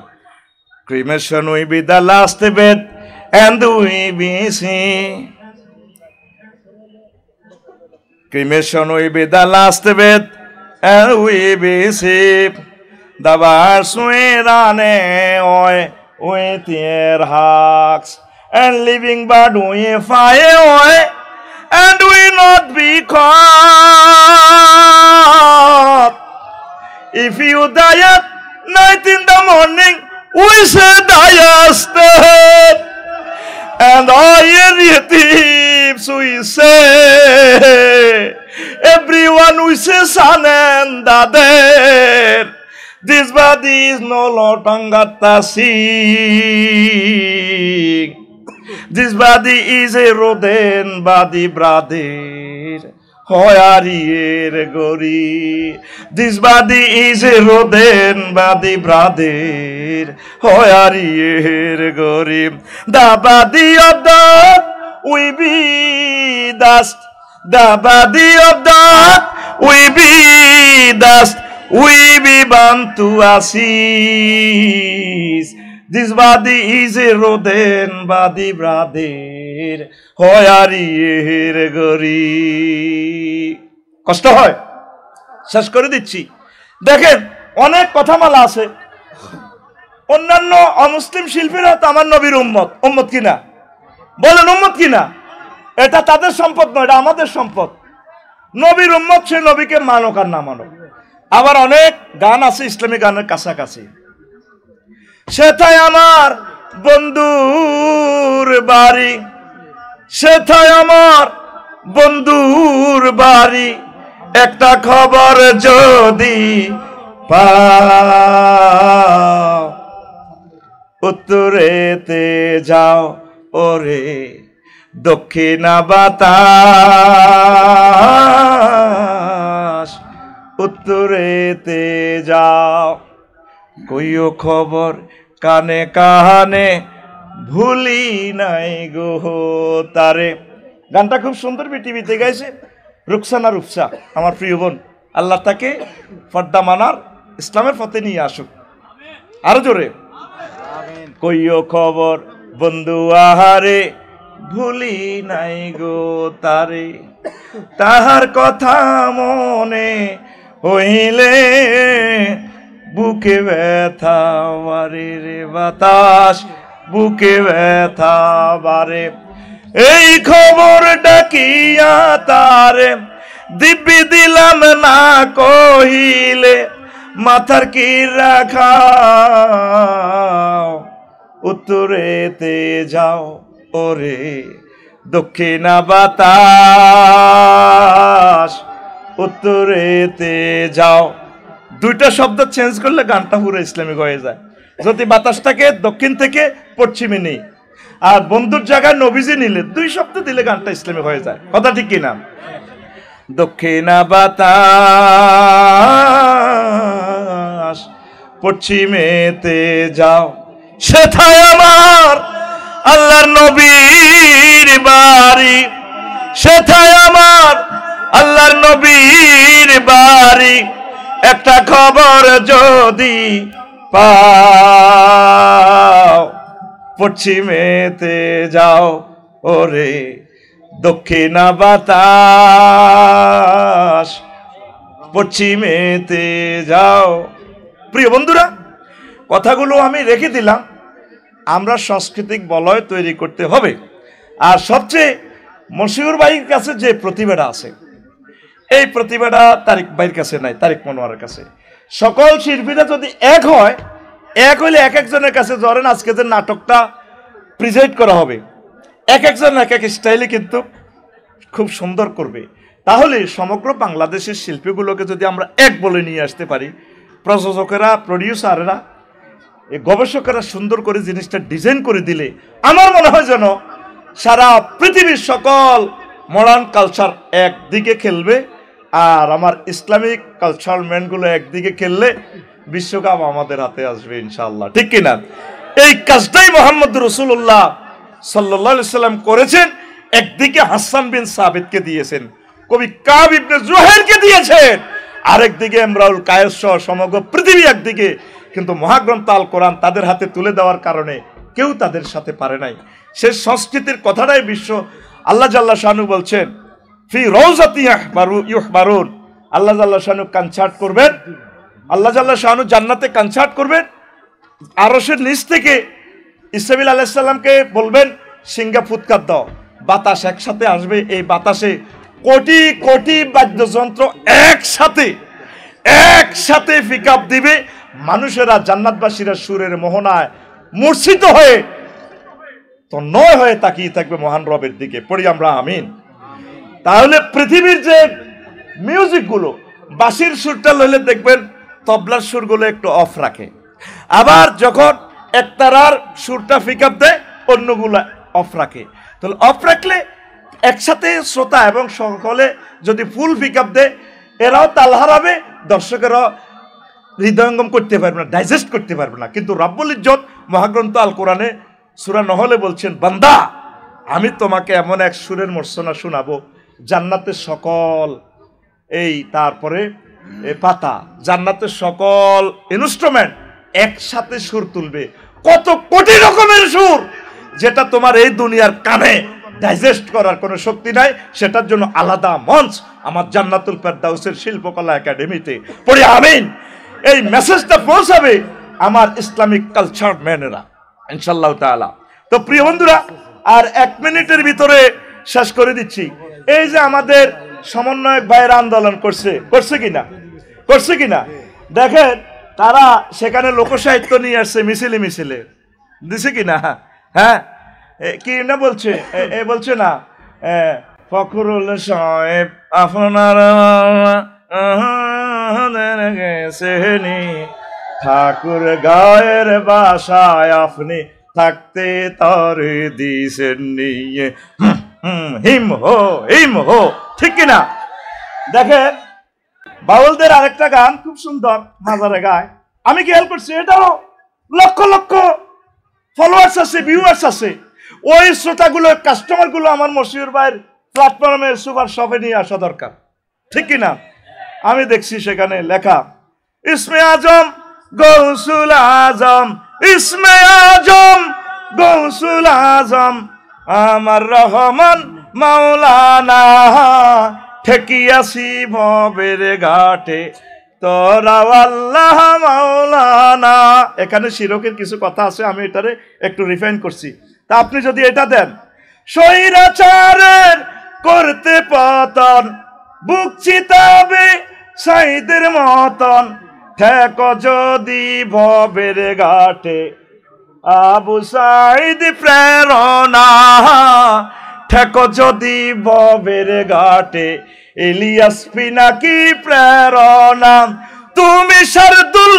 Cremation will be the last bed and we be seen. Cremation will be the last bed and we be safe. The birds will run away with their hawks, and living bird will fly away and will not be caught. If you die at night in the morning, we say diastad, and all thieves we say, everyone we say son and dader. This body is no longer tasing. This body is a rodent body, brother. Hoyarier gori. This body is a rodent body, brother. Hoyarier gori. The body of that we be dust. The body of that we be dust. We be bound to ashes. This body is a rodent body, brother. Hoyarier gori. কষ্ট হয়, শেষ করে দিচ্ছি। দেখেন অনেক কথামালা আছে। অন্যান্য অমুসলিম শিল্পীরা তো আমার নবীর উম্মত কিনা বলেন, উম্মত কিনা? এটা তাদের সম্পদ নয়, এটা আমাদের সম্পদ। নবীর উম্মত, সে নবীকে মানক আর না মানক। আবার অনেক গান আছে ইসলামী গানের কাছাকাছি। সেথায় আমার বন্ধুর বাড়ি, সেথায় আমার বন্ধুর বাড়ি, একটা খবর যদি পাও, উত্তরেতে যাও ওরে দক্ষিণা বাতাস, উত্তরেতে যাও, কইও খবর কানে কানে ভুলি নাই গো তারে। গানটা খুব সুন্দর বিটিভিতে গাইছে রুকসানা রূপসা, আমার প্রিয় বোন। আল্লাহ তাকে পর্দা মানার ইসলামের পথে নিয়ে আসুক। আরো জোরে, কইও খবর বন্ধু আহারে ভুলি নাই গো তারে, তাহার কথা মনে হইলে বুকে ব্যথা বারে রে বাতাস, বুকে ব্যথা বারে। এই খবর ডাকিয়া তারে দিব্যি দিলাম না কহিলে, মাথার কি রাখা উত্তরেতে যাও ওরে দক্ষিণা বাতাস, উত্তরেতে যাও। দুইটা শব্দ চেঞ্জ করলে গানটা পুরো ইসলামিক হয়ে যায়। যদি বাতাসটাকে দক্ষিণ থেকে পশ্চিমে নেই, আর বন্ধুর জায়গায় নবীজি নিলে 2 শব্দ দিলে গানটা ইসলামিক হয়ে যায়। কথা ঠিক কিনা? দক্ষিণা বাতাস পশ্চিমেতে যাও, সেথায় আমার আল্লাহর নবীর বাড়ি, সেথায় আমার আল্লাহর নবীর বাড়ি। একটা খবর যদি পাও পশ্চিমেতে যাও, ওরে দক্ষিণা বাতাস পশ্চিমেতে যাও। প্রিয় বন্ধুরা, কথাগুলো আমি রেখে দিলাম। আমরা সাংস্কৃতিক বলয় তৈরি করতে হবে। আর সবচেয়ে মশিউর ভাইয়ের কাছে যে প্রতিভাটা আছে, এই প্রতিভাটা তারিক ভাইয়ের কাছে নাই, তারিক মনোয়ারের কাছে। সকল শিল্পীরা যদি এক হয়, এক হইলে এক একজনের কাছে, ধরেন আজকে যে নাটকটা প্রেজেন্ট করা হবে, এক একজন এক এক স্টাইলে কিন্তু খুব সুন্দর করবে। তাহলে সমগ্র বাংলাদেশের শিল্পীগুলোকে যদি আমরা এক বলে নিয়ে আসতে পারি, প্রযোজকেরা, প্রডিউসাররা, গবেষকেরা সুন্দর করে জিনিসটা ডিজাইন করে দিলে, আমার মনে হয় যেন সারা পৃথিবীর সকল মডার্ন কালচার একদিকে খেলবে, আর আমার ইসলামিক কালচারাল ম্যানগুলো একদিকে খেললে বিশ্বকাপ আমাদের হাতে আসবে ইনশাআল্লাহ। ঠিক কিনা? এই কাজটাই মোহাম্মদ রাসূলুল্লাহ সাল্লাল্লাহু আলাইহি সাল্লাম করেছেন। একদিকে হাসান বিন সাবিতকে দিয়েছেন, কবি কাব ইবনে জুহাইরকে দিয়েছেন, আরেকদিকে ইমরাউল কায়েস সহ সমগ্র পৃথিবী একদিকে। কিন্তু মহাগ্রন্থ আল কোরআন তাদের হাতে তুলে দেওয়ার কারণে কেউ তাদের সাথে পারে নাই। সে সংস্কৃতির কথাটাই বিশ্ব আল্লাহ জাল্লা শানু বলছেন, ফি রওজাতি ইউহবারুন। আল্লাহ জাল্লা শানু কনসার্ট করবেন, আল্লাহ জাল্লা শানু জান্নাতে কনসার্ট করবেন। আরশের নিচ থেকে ইসরাফিল আলাইহিস সালামকে বলবেন সিংহা ফুৎকার দাও, বাতাস একসাথে আসবে। এই বাতাসে কোটি কোটি বাদ্যযন্ত্র একসাথে পিকআপ দিবে। মানুষেরা, জান্নাতবাসীরা সুরের মোহনায় মূর্ছিত হয়ে তন্ময় হয়ে তাকিয়ে থাকবে মহান রবের দিকে। পড়ি আমরা আমিন। তাহলে পৃথিবীর যে মিউজিকগুলো, বাঁশির সুরটা লইলে দেখবেন তবলার সুরগুলো একটু অফ রাখে, আবার যখন একতারার সুরটা পিকআপ দেয় অন্যগুলো অফ রাখে। তাহলে অফ রাখলে একসাথে শ্রোতা এবং সকলে যদি ফুল পিকআপ দেয়, এরাও তাল হারাবে, দর্শকেরাও হৃদয়ঙ্গম করতে পারবে না, ডাইজেস্ট করতে পারবে না। কিন্তু রব্বুল ইজ্জত মহাগ্রন্থ আল কোরআনে সূরা নহলে বলছেন, বান্দা আমি তোমাকে এমন এক সুরের মূর্ছনা শোনাবো, জান্নাতের সকল তারপরে পাতা, জান্নাতের সকল ইনস্ট্রুমেন্ট একসাথে সুর তুলবে, কত কোটি রকমের সুর, যেটা তোমার এই দুনিয়ার কানে ডাইজেস্ট করার কোনো শক্তি নাই। সেটার জন্য আলাদা মঞ্চ আমার জান্নাতুল ফেরদাউসের শিল্পকলা একাডেমিতে। পড়ি আমিন। এই মেসেজটা পৌঁছাবে আমার ইসলামিক কালচার ম্যানেরা ইনশাআল্লাহ তাআলা। তো প্রিয় বন্ধুরা, আর 1 মিনিটের ভিতরে শেষ করে দিচ্ছি। এই যে আমাদের সমন্বয়ক ভাইয়ের আন্দোলন করছে কিনা দেখেন, তারা সেখানে লোকসাহিত্য নিয়ে আসছে, মিছিলে দিছে কিনা? হ্যাঁ, কি না বলছে, বলছে না ফখরুল সাহেব আপনার গেছেনি, ঠাকুর গায়ের বাসায় আপনি থাকতে তরে দিছেন নিয়ে, হিম হো। ঠিক কিনা? দেখেন বাউলদের আরেকটা গান খুব সুন্দর, মাজারে গায়, আমি খেয়াল করছি, এটাও লক্ষ লক্ষ ফলোয়ার্স আছে, ভিউয়ার্স আছে। ওই শ্রোতাগুলো, কাস্টমারগুলো আমার মশিউর ভাইয়ের প্ল্যাটফর্মে সুপার শপে নিয়ে আসা দরকার। ঠিক কিনা? আমি দেখছি সেখানে লেখা ইসমে আজম গৌসুল আজম, ইসমে আজম গৌসুল আজম আমার রহমান মাওলানা, ঠেকিয়াছি ভবের ঘাটে তোরা আল্লাহ মাওলানা। এখানে শিরকের কিছু কথা আছে, আমি এটারে একটু রিফাইন করছি। তা আপনি যদি এটা দেন, স্বৈরাচারের করতে পতন, বুক চিতাবে সাইদের মতন, ঠেক যদি ভবের ঘাটে আবু সাইদ প্রেরণা, ঠেক যদি ভবের ঘাটে ইলিয়াস পিনাকি প্রেরণা, তুমি শারদুল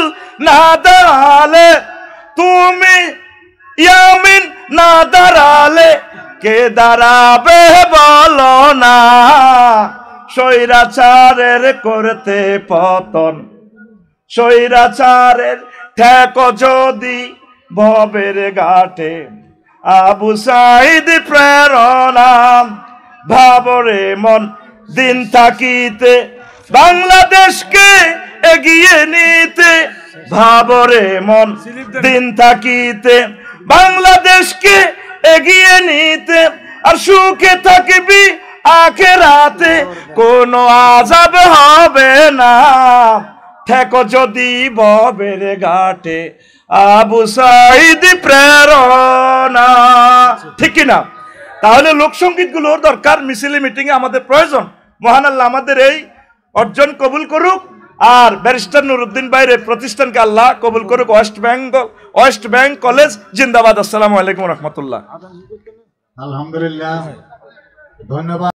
না দাঁড়ালে, তুমি ইয়ামিন না দাঁড়ালে কে দাঁড়াবে বলো না, স্বৈরাচারের করতে পতন, স্বৈরাচারের ঠেক যদি ভবের ঘাটে, আবু সাইদ প্রেরণা ভাবরে মন, দিন থাকিতে বাংলাদেশকে এগিয়ে নিতে, ভাবরে মন দিন থাকিতে বাংলাদেশকে এগিয়ে নিতে, আর সুখে থাকবি আখেরাতে কোনো আযাব হবে না, ঠেকো যদি ভবের ঘাটে, আবু সাইদ প্রেরণা। ঠিক কিনা? তাহলে লোকসঙ্গীত গুলোর দরকার, মিছিলে মিটিং এ আমাদের প্রয়োজন। মহান আল্লাহ আমাদের এই অর্জন কবুল করুক, আর ব্যারিস্টার নুরুদ্দিন ভাইয়ের প্রতিষ্ঠানকে আল্লাহ কবুল করুক। ওয়েস্ট ব্যাংক কলেজ জিন্দাবাদ। আসসালামু আলাইকুম রহমতুল্লাহ। আলহামদুলিল্লাহ, ধন্যবাদ।